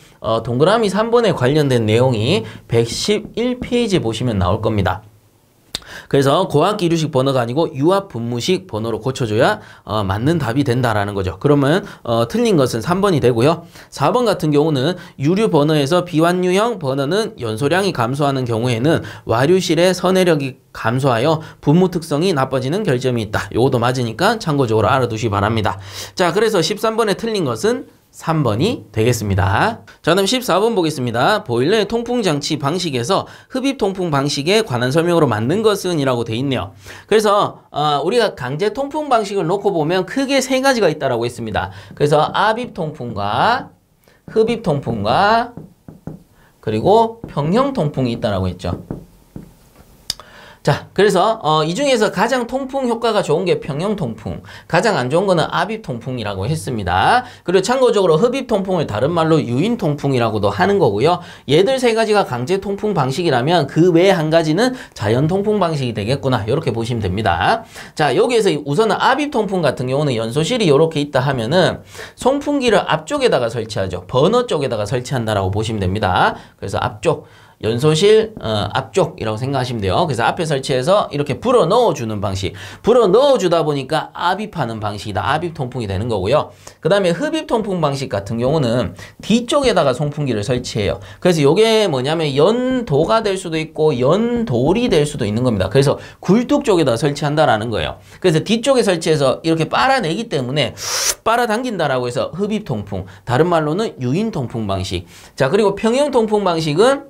동그라미 3번에 관련된 내용이 111페이지 보시면 나올 겁니다. 그래서 고압기류식 버너가 아니고 유압분무식 버너로 고쳐줘야 맞는 답이 된다라는 거죠. 그러면 틀린 것은 3번이 되고요. 4번 같은 경우는 유류 버너에서 비환유형 버너는 연소량이 감소하는 경우에는 와류실의 선회력이 감소하여 분무 특성이 나빠지는 결점이 있다. 요것도 맞으니까 참고적으로 알아두시기 바랍니다. 자, 그래서 13번에 틀린 것은 3번이 되겠습니다. 자, 그럼 14번 보겠습니다. 보일러의 통풍장치 방식에서 흡입통풍 방식에 관한 설명으로 맞는 것은 이라고 돼 있네요. 그래서 우리가 강제 통풍 방식을 놓고 보면 크게 세 가지가 있다라고 했습니다. 그래서 압입통풍과 흡입통풍과 그리고 평형통풍이 있다라고 했죠. 자, 그래서 이 중에서 가장 통풍 효과가 좋은 게 평형통풍, 가장 안 좋은 거는 압입통풍이라고 했습니다. 그리고 참고적으로 흡입통풍을 다른 말로 유인통풍이라고도 하는 거고요. 얘들 세 가지가 강제 통풍 방식이라면 그 외에 한 가지는 자연 통풍 방식이 되겠구나, 이렇게 보시면 됩니다. 자, 여기에서 우선은 압입통풍 같은 경우는 연소실이 이렇게 있다 하면은 송풍기를 앞쪽에다가 설치하죠. 버너 쪽에다가 설치한다라고 보시면 됩니다. 그래서 앞쪽, 연소실 앞쪽이라고 생각하시면 돼요. 그래서 앞에 설치해서 이렇게 불어 넣어주는 방식. 불어 넣어주다 보니까 압입하는 방식이다. 압입통풍이 되는 거고요. 그 다음에 흡입통풍 방식 같은 경우는 뒤쪽에다가 송풍기를 설치해요. 그래서 이게 뭐냐면 연도가 될 수도 있고 연돌이 될 수도 있는 겁니다. 그래서 굴뚝 쪽에다 설치한다라는 거예요. 그래서 뒤쪽에 설치해서 이렇게 빨아내기 때문에 빨아당긴다라고 해서 흡입통풍. 다른 말로는 유인통풍 방식. 자, 그리고 평형통풍 방식은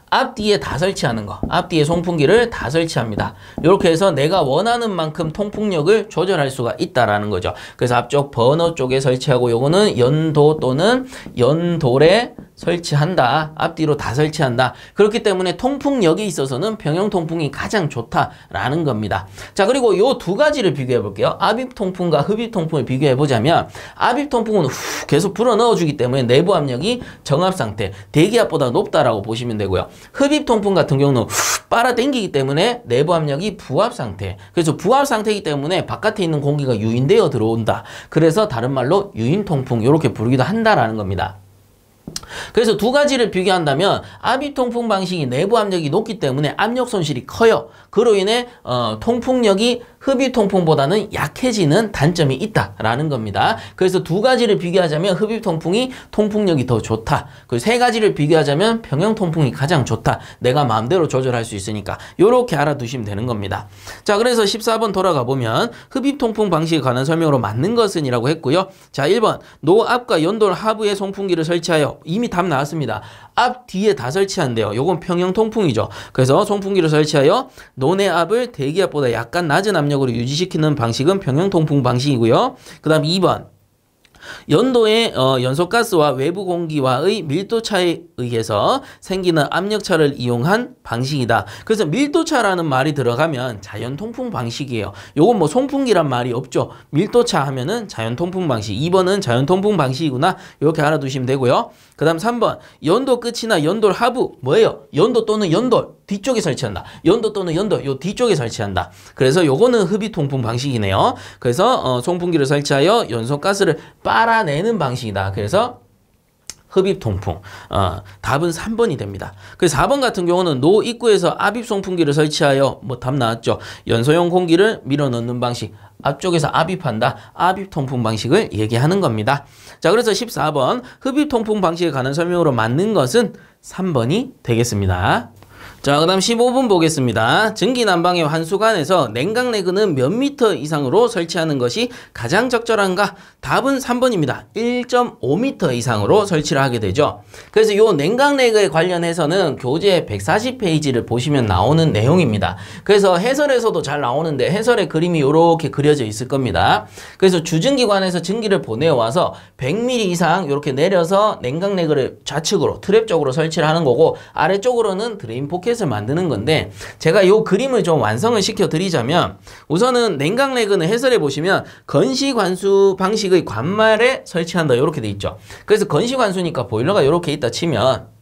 앞뒤에 다 설치하는 거. 앞뒤에 송풍기를 다 설치합니다. 이렇게 해서 내가 원하는 만큼 통풍력을 조절할 수가 있다라는 거죠. 그래서 앞쪽 버너 쪽에 설치하고 요거는 연도 또는 연돌에 설치한다. 앞뒤로 다 설치한다. 그렇기 때문에 통풍력에 있어서는 평형통풍이 가장 좋다라는 겁니다. 자, 그리고 요 두 가지를 비교해 볼게요. 압입통풍과 흡입통풍을 비교해 보자면 압입통풍은 계속 불어 넣어주기 때문에 내부 압력이 정압상태, 대기압보다 높다라고 보시면 되고요. 흡입통풍 같은 경우는 빨아당기기 때문에 내부 압력이 부압상태. 그래서 부압상태이기 때문에 바깥에 있는 공기가 유인되어 들어온다. 그래서 다른 말로 유인통풍 이렇게 부르기도 한다라는 겁니다. 그래서 두 가지를 비교한다면 압입통풍 방식이 내부 압력이 높기 때문에 압력 손실이 커요. 그로 인해 통풍력이 흡입통풍보다는 약해지는 단점이 있다라는 겁니다. 그래서 두 가지를 비교하자면 흡입통풍이 통풍력이 더 좋다. 그리고 세 가지를 비교하자면 평형통풍이 가장 좋다. 내가 마음대로 조절할 수 있으니까 이렇게 알아두시면 되는 겁니다. 자, 그래서 14번 돌아가 보면 흡입통풍 방식에 관한 설명으로 맞는 것은 이라고 했고요. 자, 1번 노앞과 연돌 하부에 송풍기를 설치하여. 이미 답 나왔습니다. 앞 뒤에 다 설치한대요. 요건 평형통풍이죠. 그래서 송풍기를 설치하여 논의 압을 대기압보다 약간 낮은 압력으로 유지시키는 방식은 평형통풍 방식이고요. 그 다음 2번 연도의 연소가스와 외부 공기와의 밀도차에 의해서 생기는 압력차를 이용한 방식이다. 그래서 밀도차라는 말이 들어가면 자연통풍 방식이에요. 요건 뭐 송풍기란 말이 없죠. 밀도차 하면은 자연통풍 방식. 2번은 자연통풍 방식이구나. 이렇게 알아두시면 되고요. 그 다음 3번 연도 끝이나 연돌 하부 뭐예요? 연도 또는 연돌 뒤쪽에 설치한다. 연도 또는 연도 요 뒤쪽에 설치한다. 그래서 요거는 흡입통풍 방식이네요. 그래서 송풍기를 설치하여 연소가스를 빨아내는 방식이다. 그래서 흡입통풍. 답은 3번이 됩니다. 그래서 4번 같은 경우는 노 입구에서 압입송풍기를 설치하여 뭐 답 나왔죠. 연소용 공기를 밀어넣는 방식. 앞쪽에서 압입한다. 압입통풍 방식을 얘기하는 겁니다. 자, 그래서 14번 흡입통풍 방식에 관한 설명으로 맞는 것은 3번이 되겠습니다. 자, 그 다음 15분 보겠습니다. 전기난방의 환수관에서 냉각내그는 몇 미터 이상으로 설치하는 것이 가장 적절한가? 답은 3번입니다. 1.5m 이상으로 설치를 하게 되죠. 그래서 이 냉각내그에 관련해서는 교재 140페이지를 보시면 나오는 내용입니다. 그래서 해설에서도 잘 나오는데 해설의 그림이 이렇게 그려져 있을 겁니다. 그래서 주전기관에서 전기를 보내와서 100mm 이상 이렇게 내려서 냉각내그를 좌측으로 트랩 쪽으로 설치를 하는 거고, 아래쪽으로는 드레인 포켓을 만드는 건데, 제가 이 그림을 좀 완성을 시켜 드리자면, 우선은 냉각내그는 해설해 보시면 건시관수 방식의 관말에 설치한다 이렇게 돼 있죠. 그래서 건시관수니까 보일러가 이렇게 있다 치면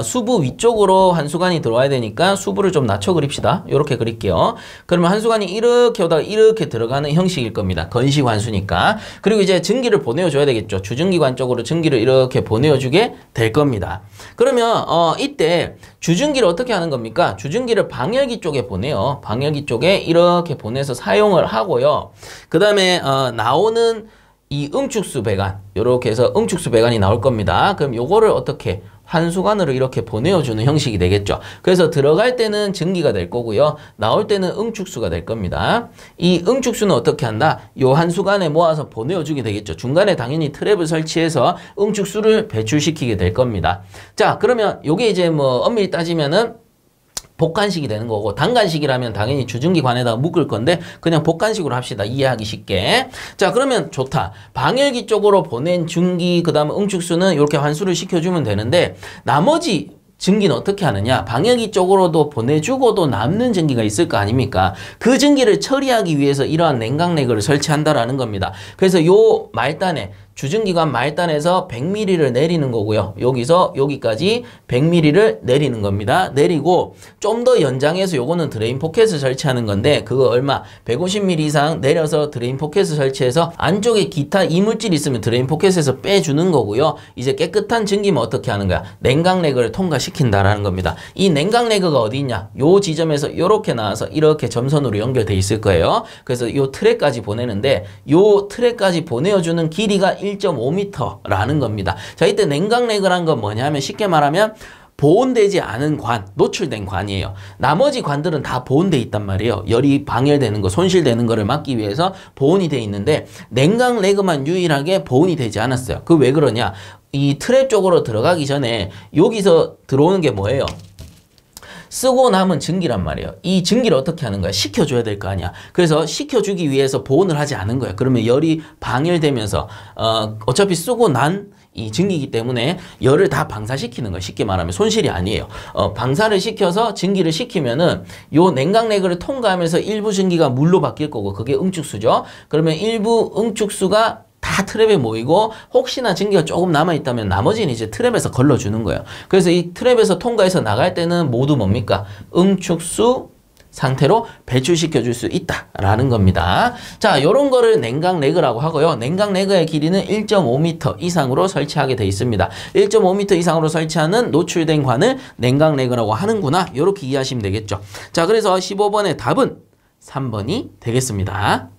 수부 위쪽으로 한수관이 들어와야 되니까 수부를 좀 낮춰 그립시다. 이렇게 그릴게요. 그러면 한수관이 이렇게 오다가 이렇게 들어가는 형식일 겁니다. 건시관수니까. 그리고 이제 전기를 보내줘야 되겠죠. 주전기관 쪽으로 전기를 이렇게 보내주게 될 겁니다. 그러면 이때 주전기를 어떻게 하는 겁니까? 주전기를 방열기 쪽에 보내요. 방열기 쪽에 이렇게 보내서 사용을 하고요. 그 다음에 나오는 이 응축수 배관, 이렇게 해서 응축수 배관이 나올 겁니다. 그럼 요거를 어떻게 환수관으로 이렇게 보내어주는 형식이 되겠죠. 그래서 들어갈 때는 전기가 될 거고요. 나올 때는 응축수가 될 겁니다. 이 응축수는 어떻게 한다? 요 환수관에 모아서 보내어주게 되겠죠. 중간에 당연히 트랩을 설치해서 응축수를 배출시키게 될 겁니다. 자, 그러면 요게 이제 뭐 엄밀히 따지면은 복간식이 되는 거고, 단간식이라면 당연히 주전기관에다가 묶을 건데 그냥 복간식으로 합시다. 이해하기 쉽게. 자, 그러면 좋다. 방열기 쪽으로 보낸 전기, 그 다음 응축수는 이렇게 환수를 시켜주면 되는데, 나머지 전기는 어떻게 하느냐? 방열기 쪽으로도 보내주고도 남는 전기가 있을 거 아닙니까? 그 전기를 처리하기 위해서 이러한 냉각내그를 설치한다라는 겁니다. 그래서 요 말단에 주전기관 말단에서 100mm를 내리는 거고요. 여기서 여기까지 100mm를 내리는 겁니다. 내리고 좀 더 연장해서 요거는 드레인 포켓을 설치하는 건데, 그거 얼마? 150mm 이상 내려서 드레인 포켓을 설치해서 안쪽에 기타 이물질이 있으면 드레인 포켓에서 빼주는 거고요. 이제 깨끗한 전기면 어떻게 하는 거야? 냉각내그를 통과시킨다라는 겁니다. 이 냉각내그가 어디 있냐? 요 지점에서 이렇게 나와서 이렇게 점선으로 연결돼 있을 거예요. 그래서 요 트랙까지 보내는데, 요 트랙까지 보내어주는 길이가 1.5m라는 겁니다. 자, 이때 냉각내그란 건 뭐냐면 쉽게 말하면 보온되지 않은 관, 노출된 관이에요. 나머지 관들은 다 보온돼 있단 말이에요. 열이 방열되는 거, 손실되는 거를 막기 위해서 보온이 돼 있는데, 냉각내그만 유일하게 보온이 되지 않았어요. 그 왜 그러냐? 이 트랩 쪽으로 들어가기 전에 여기서 들어오는 게 뭐예요? 쓰고 남은 전기란 말이에요. 이 전기를 어떻게 하는 거야? 식혀줘야 될 거 아니야. 그래서 식혀주기 위해서 보온을 하지 않은 거야. 그러면 열이 방열되면서 어차피 쓰고 난 이 전기이기 때문에 열을 다 방사시키는 거야. 쉽게 말하면 손실이 아니에요. 방사를 시켜서 전기를 식히면은 요 냉각내그를 통과하면서 일부 전기가 물로 바뀔 거고, 그게 응축수죠. 그러면 일부 응축수가 다 트랩에 모이고, 혹시나 전기가 조금 남아있다면 나머지는 이제 트랩에서 걸러주는 거예요. 그래서 이 트랩에서 통과해서 나갈 때는 모두 뭡니까? 응축수 상태로 배출시켜 줄 수 있다라는 겁니다. 자, 요런 거를 냉각내그라고 하고요. 냉각내그의 길이는 1.5m 이상으로 설치하게 돼 있습니다. 1.5m 이상으로 설치하는 노출된 관을 냉각내그라고 하는구나. 요렇게 이해하시면 되겠죠. 자, 그래서 15번의 답은 3번이 되겠습니다.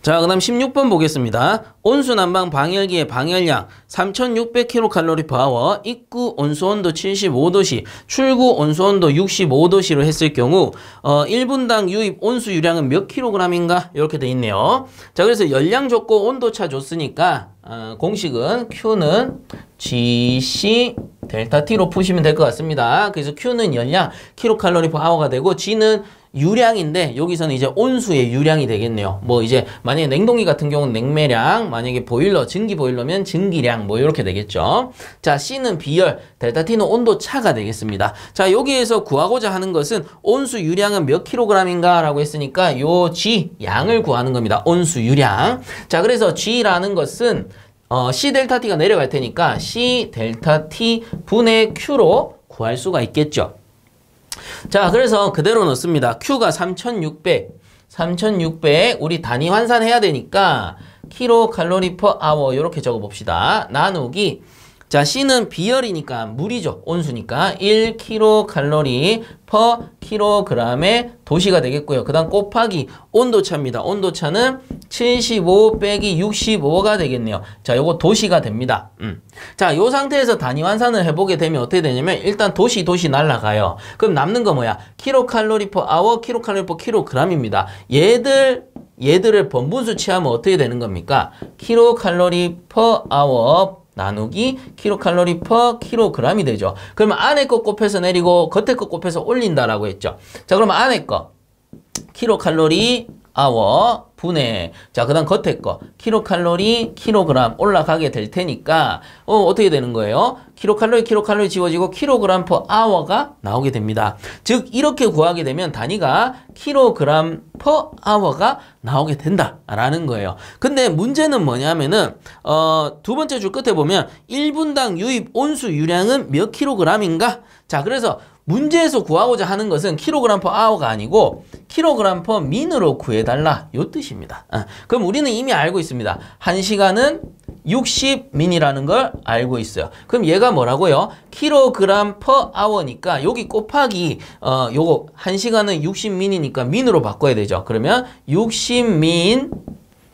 자, 그 다음 16번 보겠습니다. 온수난방 방열기의 방열량 3600kcal/h, 입구 온수온도 75도씨, 출구 온수온도 65도씨로 했을 경우 1분당 유입 온수유량은 몇 kg인가? 이렇게 돼 있네요. 자, 그래서 열량 줬고 온도차 줬으니까 공식은 Q는 GC 델타 T로 푸시면 될 것 같습니다. 그래서 Q는 열량 kcal/h가 되고, G는 유량인데 여기서는 이제 온수의 유량이 되겠네요. 뭐 이제 만약에 냉동기 같은 경우는 냉매량, 만약에 보일러, 전기 보일러면 전기량, 뭐 이렇게 되겠죠. 자, C는 비열, 델타 T는 온도 차가 되겠습니다. 자, 여기에서 구하고자 하는 것은 온수 유량은 몇 kg인가 라고 했으니까 요 G 양을 구하는 겁니다. 온수 유량. 자, 그래서 G라는 것은 C 델타 T가 내려갈 테니까 C 델타 T 분의 Q로 구할 수가 있겠죠. 자, 그래서 그대로 넣습니다. Q가 3600 우리 단위 환산해야 되니까 kcal/h 이렇게 적어봅시다. 나누기 자, C는 비열이니까 물이죠. 온수니까 1kcal per kg의 도시가 되겠고요. 그 다음 곱하기 온도차입니다. 온도차는 75 빼기 65가 되겠네요. 자, 요거 도시가 됩니다. 자, 요 상태에서 단위 환산을 해보게 되면 어떻게 되냐면 일단 도시 날라가요. 그럼 남는 거 뭐야? kcal per hour, kcal per kg입니다. 얘들을 번분수 취하면 어떻게 되는 겁니까? kcal per hour 나누기 kcal per kg이 되죠. 그러면 안에 거 곱해서 내리고 겉에 거 곱해서 올린다라고 했죠. 자, 그러면 안에 거 kcal hour 분해. 자, 그 다음 겉에 거 kcal kg 올라가게 될 테니까 어떻게 되는 거예요? kcal 지워지고 kg per hour가 나오게 됩니다. 즉 이렇게 구하게 되면 단위가 kg per hour가 나오게 된다라는 거예요. 근데 문제는 뭐냐면은 두 번째 줄 끝에 보면 1분당 유입 온수 유량은 몇 kg인가? 자, 그래서 문제에서 구하고자 하는 것은 kg per hour가 아니고 kg per min으로 구해달라 요 뜻입니다. 그럼 우리는 이미 알고 있습니다. 1시간은 60min이라는 걸 알고 있어요. 그럼 얘가 뭐라고요? kg per hour니까 여기 곱하기 요거 1시간은 60min이니까 min으로 바꿔야 되죠. 그러면 60min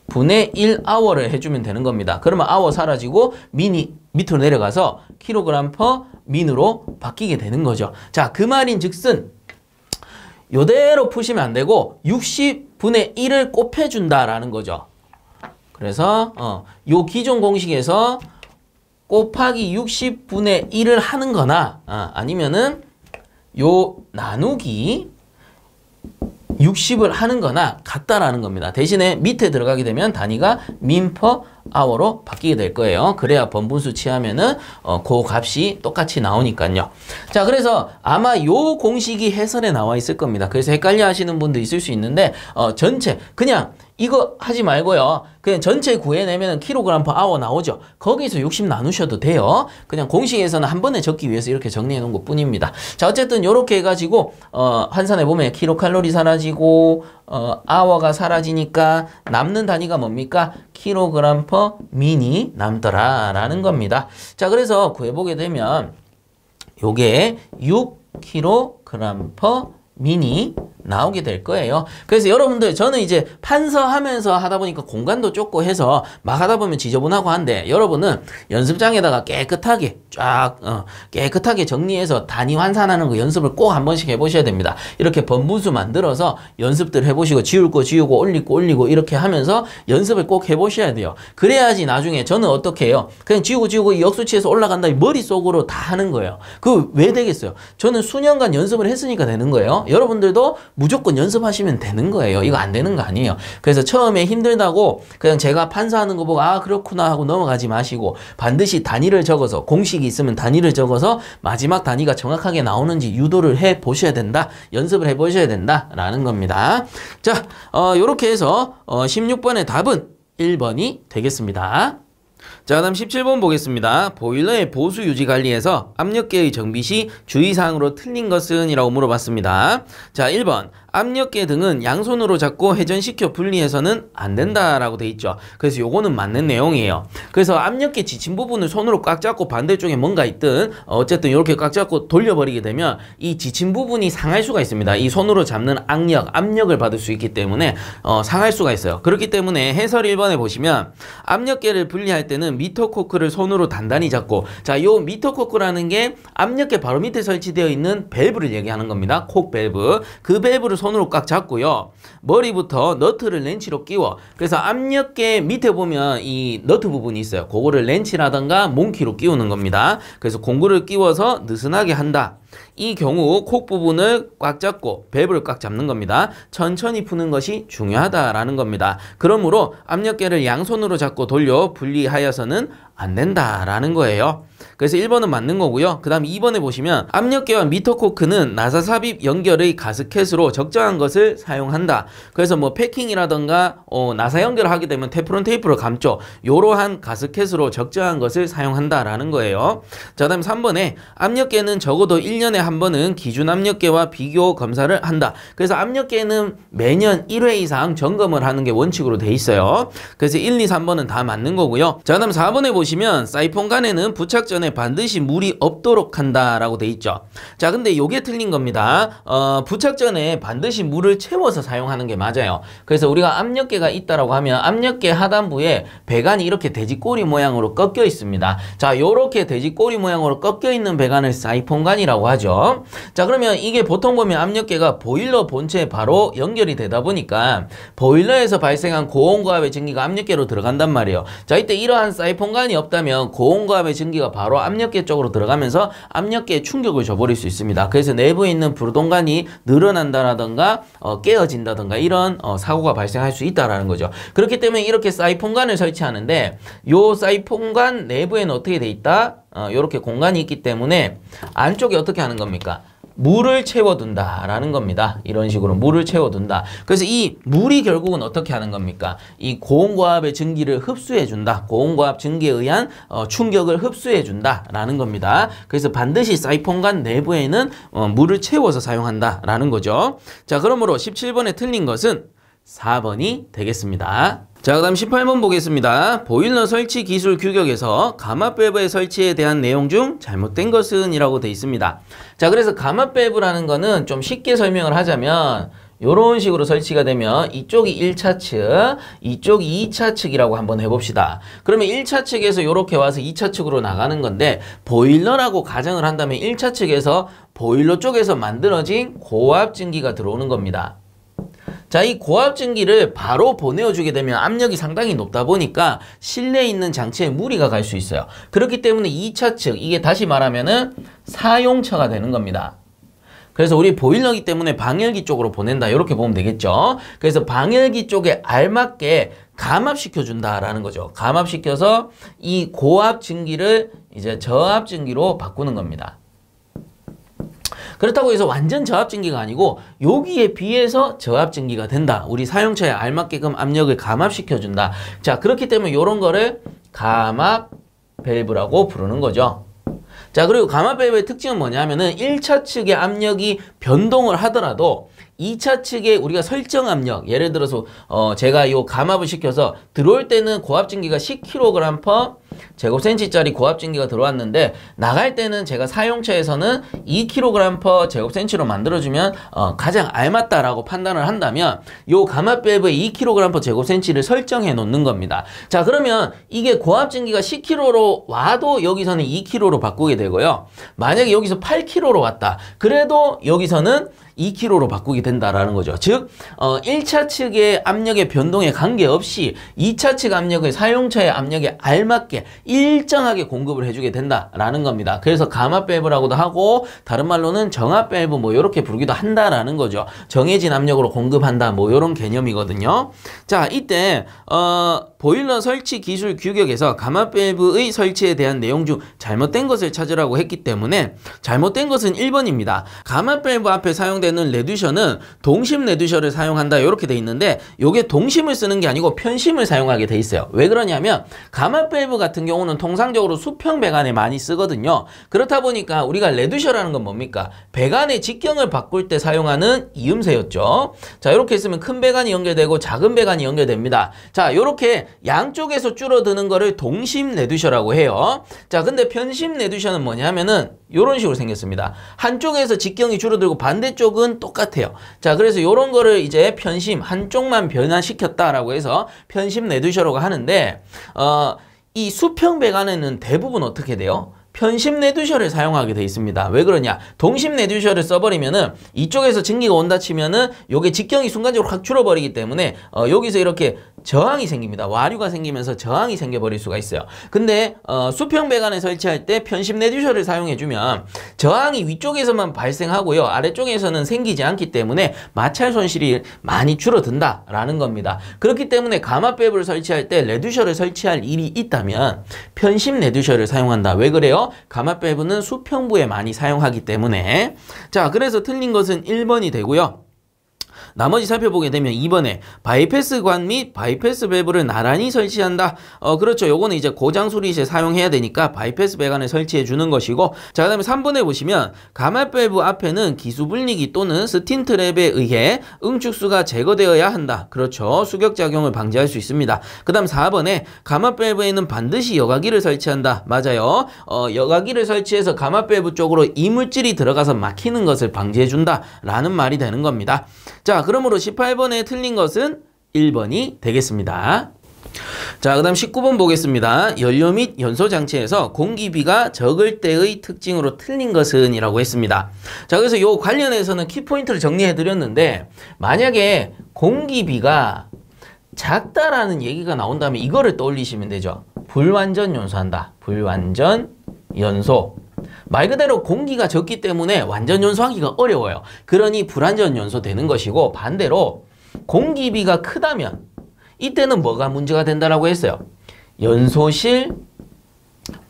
분의 1hour를 해주면 되는 겁니다. 그러면 hour 사라지고 min이 밑으로 내려가서 kg per min으로 바뀌게 되는 거죠. 자, 그 말인 즉슨 요대로 푸시면 안 되고 60분의 1을 곱해준다라는 거죠. 그래서 요 기존 공식에서 곱하기 60분의 1을 하는 거나 아니면은 요 나누기 60을 하는 거나 같다라는 겁니다. 대신에 밑에 들어가게 되면 단위가 min per hour로 바뀌게 될 거예요. 그래야 번분수 취하면은 그 값이 똑같이 나오니까요. 자, 그래서 아마 요 공식이 해설에 나와 있을 겁니다. 그래서 헷갈려 하시는 분도 있을 수 있는데 전체 그냥 이거 하지 말고요. 그냥 전체 구해내면 kg per hour 나오죠. 거기서 60 나누셔도 돼요. 그냥 공식에서는 한 번에 적기 위해서 이렇게 정리해 놓은 것 뿐입니다. 자, 어쨌든 이렇게 해가지고 환산해 보면 kcal 사라지고 hour가 사라지니까 남는 단위가 뭡니까? kg per min이 남더라라는 겁니다. 자, 그래서 구해보게 되면 요게 6kg per min이 나오게 될 거예요. 그래서 여러분들 저는 이제 판서하면서 하다 보니까 공간도 좁고 해서 막 하다 보면 지저분하고 한데 여러분은 연습장에다가 깨끗하게 쫙 깨끗하게 정리해서 단위 환산하는 거 연습을 꼭 한 번씩 해보셔야 됩니다. 이렇게 번분수 만들어서 연습들 해보시고 지울 거 지우고 올리고 이렇게 하면서 연습을 꼭 해보셔야 돼요. 그래야지 나중에 저는 어떻게 해요? 그냥 지우고 이 역수치에서 올라간다 머릿속으로 다 하는 거예요. 그 왜 되겠어요? 저는 수년간 연습을 했으니까 되는 거예요. 여러분들도 무조건 연습하시면 되는 거예요. 이거 안 되는 거 아니에요. 그래서 처음에 힘들다고 그냥 제가 판사하는 거 보고 아 그렇구나 하고 넘어가지 마시고 반드시 단위를 적어서 공식이 있으면 단위를 적어서 마지막 단위가 정확하게 나오는지 유도를 해 보셔야 된다. 연습을 해 보셔야 된다 라는 겁니다. 자, 요렇게 해서 16번의 답은 1번이 되겠습니다. 자, 다음 17번 보겠습니다. 보일러의 보수 유지 관리에서 압력계의 정비 시 주의사항으로 틀린 것은? 이라고 물어봤습니다. 자, 1번 압력계 등은 양손으로 잡고 회전시켜 분리해서는 안 된다라고 돼 있죠. 그래서 요거는 맞는 내용이에요. 그래서 압력계 지침 부분을 손으로 꽉 잡고 반대쪽에 뭔가 있든 어쨌든 이렇게 꽉 잡고 돌려버리게 되면 이 지침 부분이 상할 수가 있습니다. 이 손으로 잡는 압력을 받을 수 있기 때문에 상할 수가 있어요. 그렇기 때문에 해설 1번에 보시면 압력계를 분리할 때는 미터 코크를 손으로 단단히 잡고, 자, 요 미터 코크라는 게 압력계 바로 밑에 설치되어 있는 밸브를 얘기하는 겁니다. 콕 밸브. 그 밸브를 손으로 꽉 잡고요. 머리부터 너트를 렌치로 끼워. 그래서 압력계 밑에 보면 이 너트 부분이 있어요. 그거를 렌치라던가 몽키로 끼우는 겁니다. 그래서 공구를 끼워서 느슨하게 한다. 이 경우 콕 부분을 꽉 잡고 밸브를 꽉 잡는 겁니다. 천천히 푸는 것이 중요하다라는 겁니다. 그러므로 압력계를 양손으로 잡고 돌려 분리하여서는 안 된다라는 거예요. 그래서 1번은 맞는 거고요. 그 다음 2번에 보시면 압력계와 미터 코크는 나사 삽입 연결의 가스켓으로 적정한 것을 사용한다. 그래서 뭐 패킹이라던가 나사 연결을 하게 되면 테프론 테이프로 감죠. 요러한 가스켓으로 적정한 것을 사용한다라는 거예요. 자, 다음 3번에 압력계는 적어도 1년 1년에 한 번은 기준 압력계와 비교 검사를 한다. 그래서 압력계는 매년 1회 이상 점검을 하는 게 원칙으로 돼 있어요. 그래서 1, 2, 3번은 다 맞는 거고요. 자, 그다음 4번에 보시면 사이폰관에는 부착 전에 반드시 물이 없도록 한다라고 돼 있죠. 자, 근데 요게 틀린 겁니다. 부착 전에 반드시 물을 채워서 사용하는 게 맞아요. 그래서 우리가 압력계가 있다라고 하면 압력계 하단부에 배관이 이렇게 돼지꼬리 모양으로 꺾여 있습니다. 자, 요렇게 돼지꼬리 모양으로 꺾여 있는 배관을 사이폰관이라고 하죠. 자, 그러면 이게 보통 보면 압력계가 보일러 본체에 바로 연결이 되다 보니까 보일러에서 발생한 고온고압의 증기가 압력계로 들어간단 말이에요. 자, 이때 이러한 사이폰관이 없다면 고온고압의 증기가 바로 압력계 쪽으로 들어가면서 압력계에 충격을 줘버릴 수 있습니다. 그래서 내부에 있는 불동관이 늘어난다라든가 깨어진다든가 이런 사고가 발생할 수 있다라는 거죠. 그렇기 때문에 이렇게 사이폰관을 설치하는데 요 사이폰관 내부에는 어떻게 돼 있다? 이렇게 공간이 있기 때문에 안쪽에 어떻게 하는 겁니까? 물을 채워둔다 라는 겁니다. 이런 식으로 물을 채워둔다. 그래서 이 물이 결국은 어떻게 하는 겁니까? 이 고온고압의 증기를 흡수해준다. 고온고압 증기에 의한 충격을 흡수해준다 라는 겁니다. 그래서 반드시 사이폰관 내부에는 물을 채워서 사용한다 라는 거죠. 자, 그러므로 17번에 틀린 것은 4번이 되겠습니다. 자, 그 다음 18번 보겠습니다. 보일러 설치 기술 규격에서 가마밸브의 설치에 대한 내용 중 잘못된 것은 이라고 되어 있습니다. 자, 그래서 가마밸브라는 거는 좀 쉽게 설명을 하자면 이런 식으로 설치가 되면 이쪽이 1차 측, 이쪽이 2차 측이라고 한번 해봅시다. 그러면 1차 측에서 이렇게 와서 2차 측으로 나가는 건데 보일러라고 가정을 한다면 1차 측에서 보일러 쪽에서 만들어진 고압 증기가 들어오는 겁니다. 자, 이 고압 증기를 바로 보내어주게 되면 압력이 상당히 높다 보니까 실내에 있는 장치에 무리가 갈 수 있어요. 그렇기 때문에 2차 측, 이게 다시 말하면은 사용처가 되는 겁니다. 그래서 우리 보일러기 때문에 방열기 쪽으로 보낸다. 이렇게 보면 되겠죠. 그래서 방열기 쪽에 알맞게 감압시켜준다라는 거죠. 감압시켜서 이 고압 증기를 이제 저압 증기로 바꾸는 겁니다. 그렇다고 해서 완전 저압 증기가 아니고 여기에 비해서 저압 증기가 된다. 우리 사용처에 알맞게끔 압력을 감압시켜준다. 자, 그렇기 때문에 이런 거를 감압 밸브라고 부르는 거죠. 자, 그리고 감압 밸브의 특징은 뭐냐면은 1차 측의 압력이 변동을 하더라도 2차 측에 우리가 설정 압력, 예를 들어서 제가 이 감압을 시켜서 들어올 때는 고압 증기가 10kg/제곱센치짜리 고압 증기가 들어왔는데 나갈 때는 제가 사용처에서는 2kg/제곱센치로 만들어주면 가장 알맞다라고 판단을 한다면 이 감압 밸브의 2kg/제곱센치를 설정해 놓는 겁니다. 자, 그러면 이게 고압 증기가 10kg로 와도 여기서는 2kg로 바꾸게 되고요. 만약에 여기서 8kg로 왔다. 그래도 여기서는 2kg로 바꾸게 된다라는 거죠. 즉 1차 측의 압력의 변동에 관계없이 2차 측 압력을 사용처의 압력에 알맞게 일정하게 공급을 해주게 된다라는 겁니다. 그래서 감압 밸브라고도 하고 다른 말로는 정압 밸브 뭐 이렇게 부르기도 한다라는 거죠. 정해진 압력으로 공급한다 뭐 이런 개념이거든요. 자, 이때 보일러 설치 기술 규격에서 감압 밸브의 설치에 대한 내용 중 잘못된 것을 찾으라고 했기 때문에 잘못된 것은 1번입니다. 감압 밸브 앞에 사용되는 레듀셔는 동심 레듀셔를 사용한다 이렇게 돼 있는데 이게 동심을 쓰는 게 아니고 편심을 사용하게 돼 있어요. 왜 그러냐면 감압 밸브 같은 경우는 통상적으로 수평 배관에 많이 쓰거든요. 그렇다 보니까 우리가 레듀셔라는 건 뭡니까? 배관의 직경을 바꿀 때 사용하는 이음새였죠. 자, 이렇게 있으면 큰 배관이 연결되고 작은 배관이 연결됩니다. 자, 이렇게 양쪽에서 줄어드는 거를 동심 레듀셔라고 해요. 자, 근데 편심 레듀셔는 뭐냐면은 이런 식으로 생겼습니다. 한쪽에서 직경이 줄어들고 반대쪽은 똑같아요. 자, 그래서 이런 거를 이제 편심, 한쪽만 변화시켰다라고 해서 편심 레듀셔라고 하는데 이 수평 배관에는 대부분 어떻게 돼요? 편심 레듀셔를 사용하게 돼 있습니다. 왜 그러냐? 동심 레듀셔를 써버리면은 이쪽에서 증기가 온다 치면은 요게 직경이 순간적으로 확 줄어버리기 때문에 여기서 이렇게 저항이 생깁니다. 와류가 생기면서 저항이 생겨버릴 수가 있어요. 근데 수평 배관에 설치할 때 편심 레듀셔를 사용해주면 저항이 위쪽에서만 발생하고요. 아래쪽에서는 생기지 않기 때문에 마찰 손실이 많이 줄어든다라는 겁니다. 그렇기 때문에 감압 밸브를 설치할 때 레듀셔를 설치할 일이 있다면 편심 레듀셔를 사용한다. 왜 그래요? 감압 밸브는 수평부에 많이 사용하기 때문에. 자, 그래서 틀린 것은 1번이 되고요. 나머지 살펴보게 되면 2번에 바이패스관 및 바이패스 밸브를 나란히 설치한다. 그렇죠. 요거는 이제 고장 수리 시에 사용해야 되니까 바이패스 배관을 설치해 주는 것이고, 자, 그다음에 3번에 보시면 가마 밸브 앞에는 기수 분리기 또는 스틴 트랩에 의해 응축수가 제거되어야 한다. 그렇죠. 수격 작용을 방지할 수 있습니다. 그다음 4번에 가마 밸브에는 반드시 여과기를 설치한다. 맞아요. 여과기를 설치해서 가마 밸브 쪽으로 이물질이 들어가서 막히는 것을 방지해 준다 라는 말이 되는 겁니다. 자, 그러므로 18번에 틀린 것은 1번이 되겠습니다. 자, 그 다음 19번 보겠습니다. 연료 및 연소 장치에서 공기비가 적을 때의 특징으로 틀린 것은 이라고 했습니다. 자, 그래서 요 관련해서는 키포인트를 정리해 드렸는데, 만약에 공기비가 작다라는 얘기가 나온다면 이거를 떠올리시면 되죠. 불완전 연소한다. 불완전 연소. 말 그대로 공기가 적기 때문에 완전 연소하기가 어려워요. 그러니 불완전 연소 되는 것이고, 반대로 공기비가 크다면 이때는 뭐가 문제가 된다라고 했어요? 연소실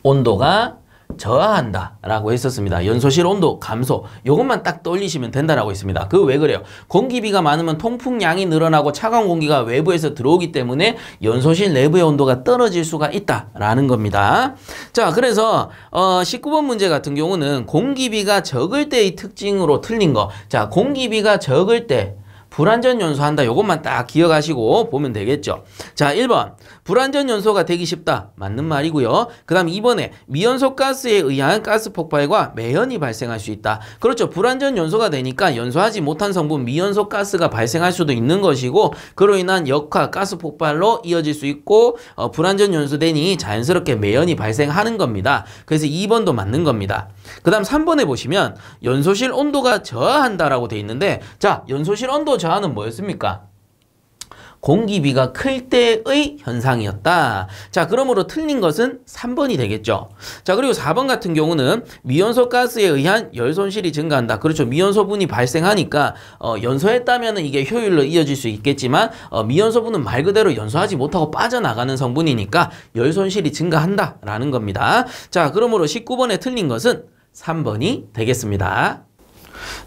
온도가 저하한다 라고 했었습니다. 연소실 온도 감소, 요것만 딱 떠올리시면 된다라고 했습니다. 그 왜 그래요? 공기비가 많으면 통풍량이 늘어나고 차가운 공기가 외부에서 들어오기 때문에 연소실 내부의 온도가 떨어질 수가 있다라는 겁니다. 자, 그래서 19번 문제 같은 경우는 공기비가 적을 때의 특징으로 틀린 거. 자, 공기비가 적을 때 불완전 연소한다. 요것만 딱 기억하시고 보면 되겠죠. 자, 1번. 불완전 연소가 되기 쉽다. 맞는 말이고요. 그 다음 2번에 미연소 가스에 의한 가스 폭발과 매연이 발생할 수 있다. 그렇죠. 불완전 연소가 되니까 연소하지 못한 성분 미연소 가스가 발생할 수도 있는 것이고, 그로 인한 역화 가스 폭발로 이어질 수 있고, 불완전 연소되니 자연스럽게 매연이 발생하는 겁니다. 그래서 2번도 맞는 겁니다. 그 다음 3번에 보시면 연소실 온도가 저하한다라고 돼 있는데, 자, 연소실 온도 저하는 뭐였습니까? 공기비가 클 때의 현상이었다. 자, 그러므로 틀린 것은 3번이 되겠죠. 자, 그리고 4번 같은 경우는 미연소 가스에 의한 열 손실이 증가한다. 그렇죠. 미연소분이 발생하니까 연소했다면 이게 효율로 이어질 수 있겠지만, 미연소분은 말 그대로 연소하지 못하고 빠져나가는 성분이니까 열 손실이 증가한다 라는 겁니다. 자, 그러므로 19번에 틀린 것은 3번이 되겠습니다.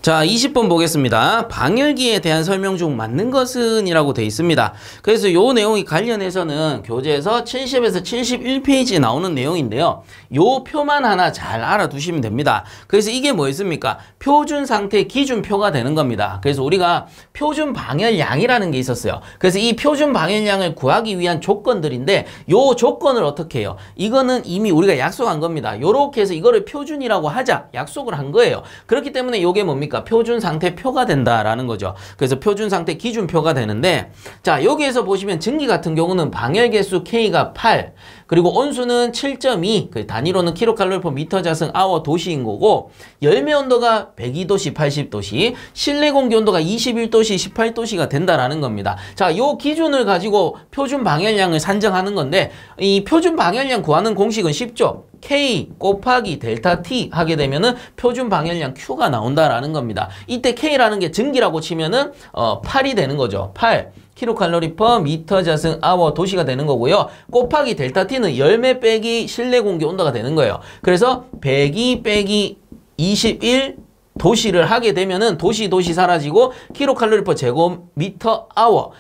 자, 20번 보겠습니다. 방열기에 대한 설명 중 맞는 것은 이라고 되어 있습니다. 그래서 요 내용이 관련해서는 교재에서 70에서 71페이지에 나오는 내용인데요. 요 표만 하나 잘 알아두시면 됩니다. 그래서 이게 뭐였습니까? 표준 상태 기준표가 되는 겁니다. 그래서 우리가 표준 방열량이라는 게 있었어요. 그래서 이 표준 방열량을 구하기 위한 조건들인데, 요 조건을 어떻게 해요? 이거는 이미 우리가 약속한 겁니다. 요렇게 해서 이거를 표준이라고 하자 약속을 한 거예요. 그렇기 때문에 요게 뭡니까? 표준 상태표가 된다라는 거죠. 그래서 표준 상태 기준표가 되는데, 자, 여기에서 보시면 증기 같은 경우는 방열 개수 K가 8, 그리고 온수는 7.2, 그 단위로는 kcal/m 자승 아워 도시인 거고, 열매 온도가 102도씨, 80도씨, 실내 공기 온도가 21도씨, 18도씨가 된다라는 겁니다. 자, 요 기준을 가지고 표준 방열량을 산정하는 건데, 이 표준 방열량 구하는 공식은 쉽죠. K 곱하기 델타 T 하게 되면은 표준 방열량 Q가 나온다라는 겁니다. 이때 K라는 게 증기라고 치면은 8이 되는 거죠. 8 kcal/m 자승 아워 도시가 되는 거고요. 곱하기 델타 T는 열매 빼기 실내 공기 온도가 되는 거예요. 그래서 102 빼기 21 도시를 하게 되면은 도시 사라지고 kcal/m 제곱미터 아워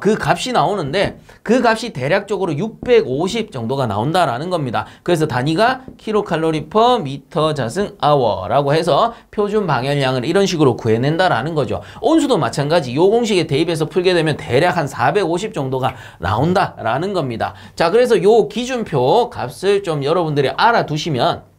그 값이 나오는데, 그 값이 대략적으로 650 정도가 나온다라는 겁니다. 그래서 단위가 kcal/m 자승 아워라고 해서 표준 방열량을 이런 식으로 구해낸다라는 거죠. 온수도 마찬가지. 요 공식에 대입해서 풀게 되면 대략 한 450 정도가 나온다라는 겁니다. 자, 그래서 요 기준표 값을 좀 여러분들이 알아두시면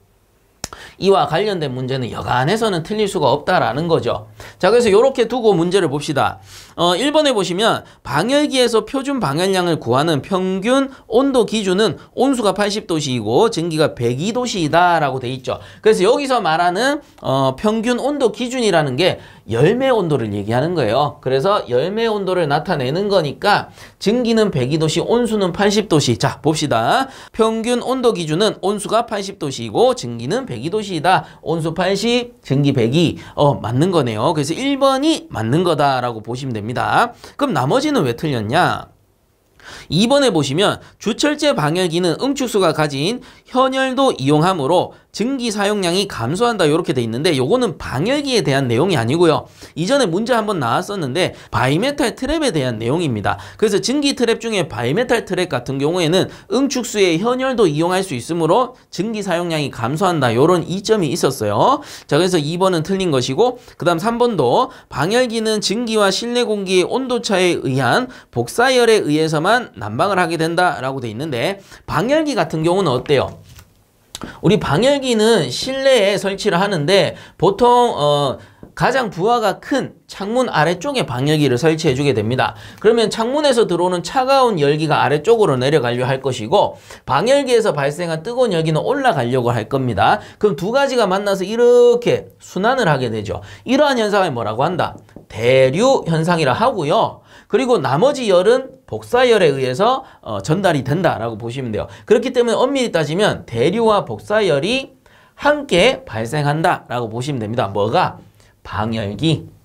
이와 관련된 문제는 여간해서는 틀릴 수가 없다라는 거죠. 자, 그래서 이렇게 두고 문제를 봅시다. 1번에 보시면 방열기에서 표준 방열량을 구하는 평균 온도 기준은 온수가 80도씨이고 증기가 102도씨이다 라고 돼 있죠. 그래서 여기서 말하는 평균 온도 기준이라는 게 열매 온도를 얘기하는 거예요. 그래서 열매 온도를 나타내는 거니까 증기는 102도씨, 온수는 80도씨. 자, 봅시다. 평균 온도 기준은 온수가 80도씨이고 증기는 102도씨이다. 온수 80, 증기 102. 맞는 거네요. 그래서 1번이 맞는 거다라고 보시면 됩니다. 그럼 나머지는 왜 틀렸냐? 2번에 보시면 주철제 방열기는 응축수가 가진 현열도 이용하므로 증기 사용량이 감소한다 이렇게 돼 있는데 요거는 방열기에 대한 내용이 아니고요. 이전에 문제 한번 나왔었는데 바이메탈 트랩에 대한 내용입니다. 그래서 증기 트랩 중에 바이메탈 트랩 같은 경우에는 응축수의 현열도 이용할 수 있으므로 증기 사용량이 감소한다 이런 이점이 있었어요. 자, 그래서 2번은 틀린 것이고 그 다음 3번도 방열기는 증기와 실내 공기의 온도차에 의한 복사열에 의해서만 난방을 하게 된다라고 돼 있는데 방열기 같은 경우는 어때요? 우리 방열기는 실내에 설치를 하는데 보통 가장 부하가 큰 창문 아래쪽에 방열기를 설치해 주게 됩니다. 그러면 창문에서 들어오는 차가운 열기가 아래쪽으로 내려가려 할 것이고 방열기에서 발생한 뜨거운 열기는 올라가려고 할 겁니다. 그럼 두 가지가 만나서 이렇게 순환을 하게 되죠. 이러한 현상을 뭐라고 한다? 대류 현상이라 하고요. 그리고 나머지 열은 복사열에 의해서 전달이 된다라고 보시면 돼요. 그렇기 때문에 엄밀히 따지면 대류와 복사열이 함께 발생한다라고 보시면 됩니다. 뭐가? 방열기.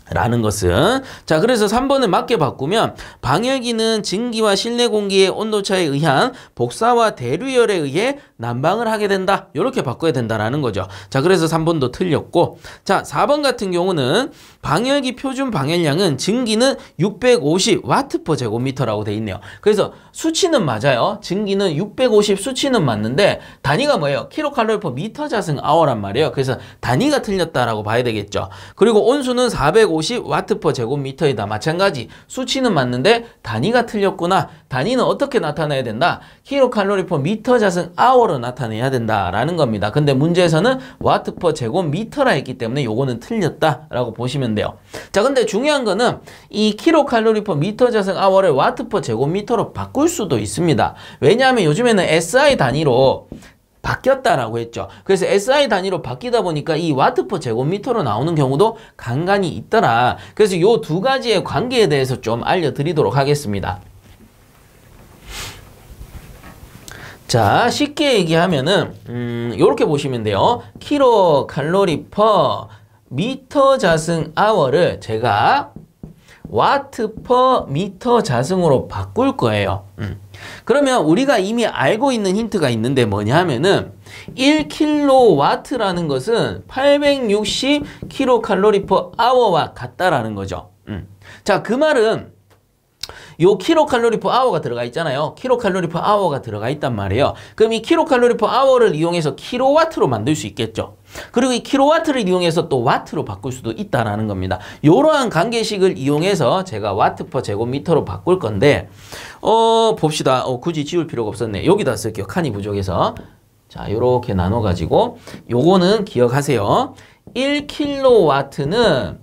라는 것은 자 그래서 3번을 맞게 바꾸면 방열기는 증기와 실내 공기의 온도차에 의한 복사와 대류열에 의해 난방을 하게 된다 이렇게 바꿔야 된다라는 거죠. 자 그래서 3번도 틀렸고 자 4번 같은 경우는 방열기 표준 방열량은 증기는 650W/제곱미터라고 돼 있네요. 그래서 수치는 맞아요. 증기는 650 수치는 맞는데 단위가 뭐예요? kcal/m/란 말이에요. 그래서 단위가 틀렸다라고 봐야 되겠죠. 그리고 온수는 450W/제곱미터이다. 마찬가지 수치는 맞는데 단위가 틀렸구나. 단위는 어떻게 나타내야 된다? kcal/m/로 나타내야 된다라는 겁니다. 근데 문제에서는 W/제곱미터라 했기 때문에 요거는 틀렸다라고 보시면 돼요. 자, 근데 중요한 거는 이 kcal/m를 W/제곱미터로 바꿀 수도 있습니다. 왜냐하면 요즘에는 SI 단위로 바뀌었다라고 했죠. 그래서 SI 단위로 바뀌다 보니까 이 W/제곱미터로 나오는 경우도 간간히 있더라. 그래서 요 두 가지의 관계에 대해서 좀 알려드리도록 하겠습니다. 자, 쉽게 얘기하면은 요렇게 보시면 돼요. kcal/m자승h를 제가 W/m자승으로 바꿀 거예요. 그러면 우리가 이미 알고 있는 힌트가 있는데 뭐냐 하면은 1kW라는 것은 860kcal와 같다라는 거죠. 자, 그 말은 요 kcal가 들어가 있잖아요. kcal가 들어가 있단 말이에요. 그럼 이 kcal를 이용해서 킬로와트로 만들 수 있겠죠. 그리고 이 킬로와트를 이용해서 또 와트로 바꿀 수도 있다라는 겁니다. 이러한 관계식을 이용해서 제가 W/제곱미터로 바꿀 건데 봅시다. 굳이 지울 필요가 없었네. 여기다 쓸게요. 칸이 부족해서. 자, 요렇게 나눠 가지고 요거는 기억하세요. 1kW는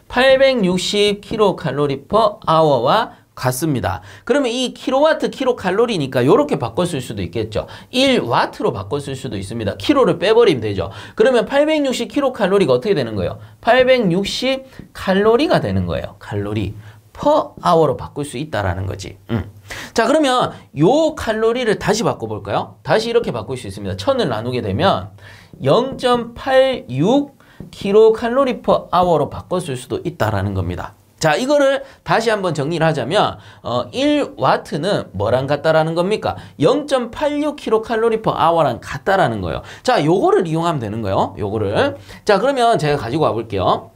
860kcal/h와 같습니다. 그러면 이 킬로와트 킬로칼로리니까 이렇게 바꿨을 수도 있겠죠. 1와트로 바꿨을 수도 있습니다. 킬로를 빼버리면 되죠. 그러면 860kcal가 어떻게 되는 거예요? 860칼로리가 되는 거예요. 칼로리 per hour로 바꿀 수 있다라는 거지. 자, 그러면 요 칼로리를 다시 바꿔볼까요? 다시 이렇게 바꿀 수 있습니다. 1000을 나누게 되면 0.86 kcal/h로 바꿨을 수도 있다라는 겁니다. 자, 이거를 다시 한번 정리를 하자면 1와트는 뭐랑 같다라는 겁니까? 0.86 kcal/h랑 같다라는 거예요. 자, 요거를 이용하면 되는 거예요. 요거를. 자, 그러면 제가 가지고 와 볼게요.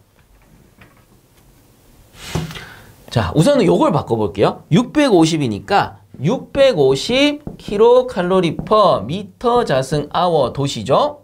자, 우선은 요걸 바꿔볼게요. 650이니까 650 kcal/m 도시죠?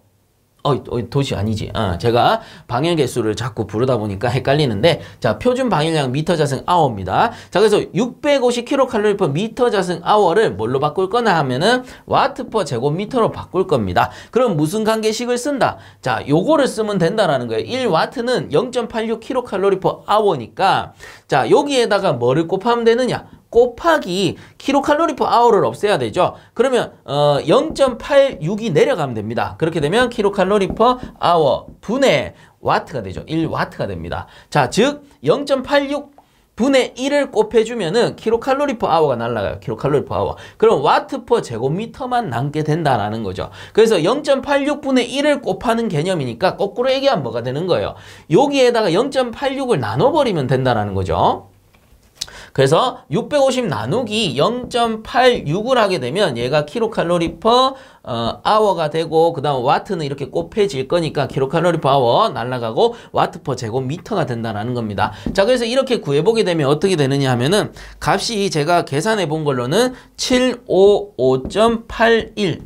도시 아니지. 제가 방열 개수를 자꾸 부르다 보니까 헷갈리는데, 자, 표준 방열량 미터자승아워입니다. 자, 그래서 650 kcal/m자승아워를 뭘로 바꿀 거나 하면은 W/제곱미터로 바꿀 겁니다. 그럼 무슨 관계식을 쓴다? 자, 요거를 쓰면 된다라는 거예요. 1W는 0.86 kcal/h니까, 자, 여기에다가 뭐를 곱하면 되느냐? 곱하기 kcal/h를 없애야 되죠. 그러면 0.86이 내려가면 됩니다. 그렇게 되면 kcal/h 분의 와트가 되죠. 1와트가 됩니다. 자, 즉 0.86 분의 1을 곱해주면은 kcal/h가 날라가요. kcal/h. 그럼 W/제곱미터만 남게 된다라는 거죠. 그래서 0.86 분의 1을 곱하는 개념이니까 거꾸로 얘기하면 뭐가 되는 거예요? 여기에다가 0.86을 나눠버리면 된다라는 거죠. 그래서 650 나누기 0.86을 하게 되면 얘가 킬로칼로리 퍼 아워가 되고, 그 다음 와트는 이렇게 곱해질 거니까 킬로칼로리 퍼 아워 날아가고 와트 퍼 제곱미터가 된다라는 겁니다. 자, 그래서 이렇게 구해보게 되면 어떻게 되느냐 하면은 값이 제가 계산해 본 걸로는 755.81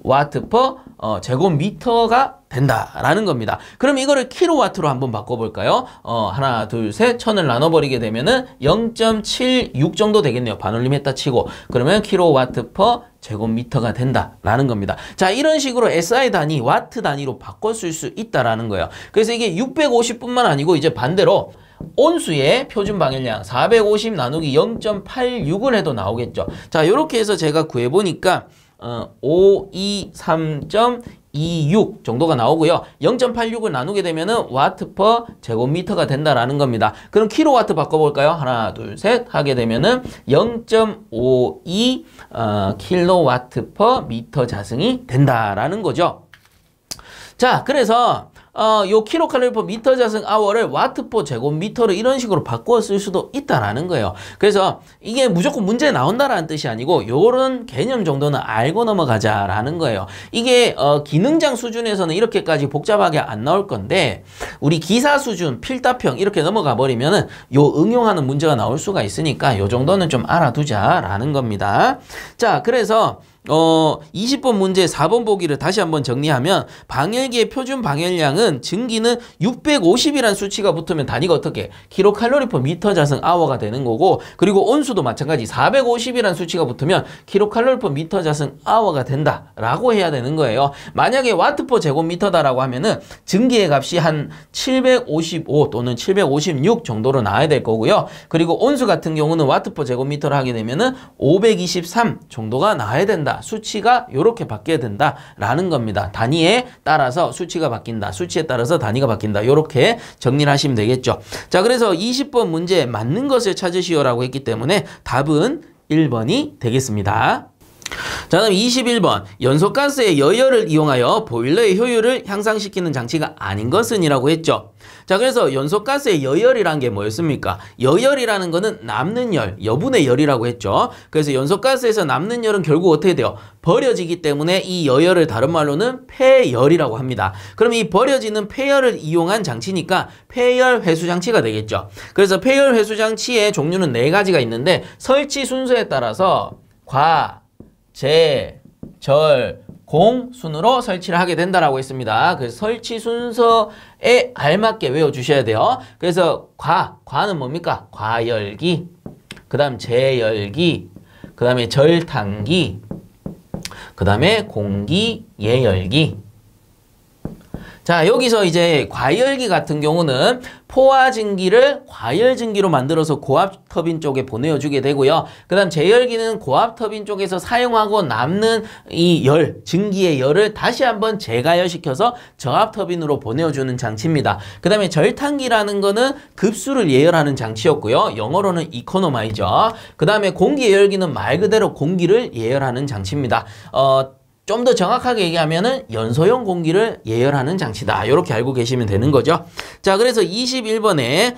와트 퍼 제곱미터가 된다라는 겁니다. 그럼 이거를 킬로와트로 한번 바꿔볼까요? 하나, 둘, 셋, 1000을 나눠버리게 되면은 0.76 정도 되겠네요. 반올림 했다 치고. 그러면 킬로와트 퍼 제곱미터가 된다라는 겁니다. 자, 이런 식으로 SI 단위, 와트 단위로 바꿔쓸 수 있다라는 거예요. 그래서 이게 650뿐만 아니고 이제 반대로 온수의 표준 방열량 450 나누기 0.86을 해도 나오겠죠. 자, 이렇게 해서 제가 구해보니까 523.26 정도가 나오고요. 0.86을 나누게 되면은 와트 퍼 제곱미터가 된다라는 겁니다. 그럼 킬로와트 바꿔볼까요? 하나, 둘, 셋 하게 되면은 0.52 킬로와트 퍼 미터 자승이 된다라는 거죠. 자, 그래서 요 킬로칼로리 퍼 미터 자승 아워를 와트 퍼 제곱미터로 이런 식으로 바꾸어 쓸 수도 있다라는 거예요. 그래서 이게 무조건 문제 나온다라는 뜻이 아니고 요런 개념 정도는 알고 넘어가자라는 거예요. 이게 기능장 수준에서는 이렇게까지 복잡하게 안 나올 건데 우리 기사 수준, 필답형 이렇게 넘어가 버리면은 요 응용하는 문제가 나올 수가 있으니까 요 정도는 좀 알아두자라는 겁니다. 자, 그래서 20번 문제 4번 보기를 다시 한번 정리하면 방열기의 표준 방열량은 증기는 650이라는 수치가 붙으면 단위가 어떻게? 킬로칼로리 퍼 미터 자승 아워가 되는 거고, 그리고 온수도 마찬가지 450이라는 수치가 붙으면 킬로칼로리 퍼 미터 자승 아워가 된다라고 해야 되는 거예요. 만약에 와트 퍼 제곱미터다라고 하면은 증기의 값이 한 755 또는 756 정도로 나와야 될 거고요. 그리고 온수 같은 경우는 와트 퍼 제곱미터를 하게 되면은 523 정도가 나와야 된다. 수치가 이렇게 바뀌어야 된다라는 겁니다. 단위에 따라서 수치가 바뀐다. 수치에 따라서 단위가 바뀐다. 이렇게 정리를 하시면 되겠죠. 자, 그래서 20번 문제 맞는 것을 찾으시오라고 했기 때문에 답은 1번이 되겠습니다. 자, 다음 21번 연소가스의 여열을 이용하여 보일러의 효율을 향상시키는 장치가 아닌 것은 이라고 했죠. 자, 그래서 연소가스의 여열이란 게 뭐였습니까? 여열이라는 거는 남는 열, 여분의 열이라고 했죠. 그래서 연소가스에서 남는 열은 결국 어떻게 돼요? 버려지기 때문에 이 여열을 다른 말로는 폐열이라고 합니다. 그럼 이 버려지는 폐열을 이용한 장치니까 폐열 회수 장치가 되겠죠. 그래서 폐열 회수 장치의 종류는 4가지가 있는데 설치 순서에 따라서 과, 재, 절, 공 순으로 설치를 하게 된다라고 했습니다. 그래서 설치 순서에 알맞게 외워주셔야 돼요. 그래서 과는 뭡니까? 과열기, 그 다음 재열기, 그 다음에 절탄기, 그 다음에 공기 예열기. 자, 여기서 이제 과열기 같은 경우는 포화 증기를 과열 증기로 만들어서 고압 터빈 쪽에 보내주게 되고요. 그 다음 재열기는 고압 터빈 쪽에서 사용하고 남는 이 열, 증기의 열을 다시 한번 재가열시켜서 저압 터빈으로 보내주는 장치입니다. 그 다음에 절탄기라는 거는 급수를 예열하는 장치였고요. 영어로는 이코노마이저. 그 다음에 공기 예열기는 말 그대로 공기를 예열하는 장치입니다. 좀 더 정확하게 얘기하면은 연소용 공기를 예열하는 장치다. 이렇게 알고 계시면 되는 거죠. 자, 그래서 21번에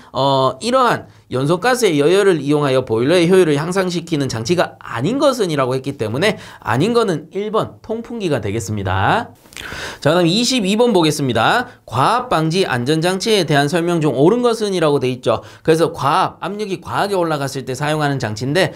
이러한 연소가스의 여열을 이용하여 보일러의 효율을 향상시키는 장치가 아닌 것은 이라고 했기 때문에 아닌 거는 1번 통풍기가 되겠습니다. 자, 그다음 22번 보겠습니다. 과압 방지 안전장치에 대한 설명 중 옳은 것은 이라고 돼 있죠. 그래서 과압, 압력이 과하게 올라갔을 때 사용하는 장치인데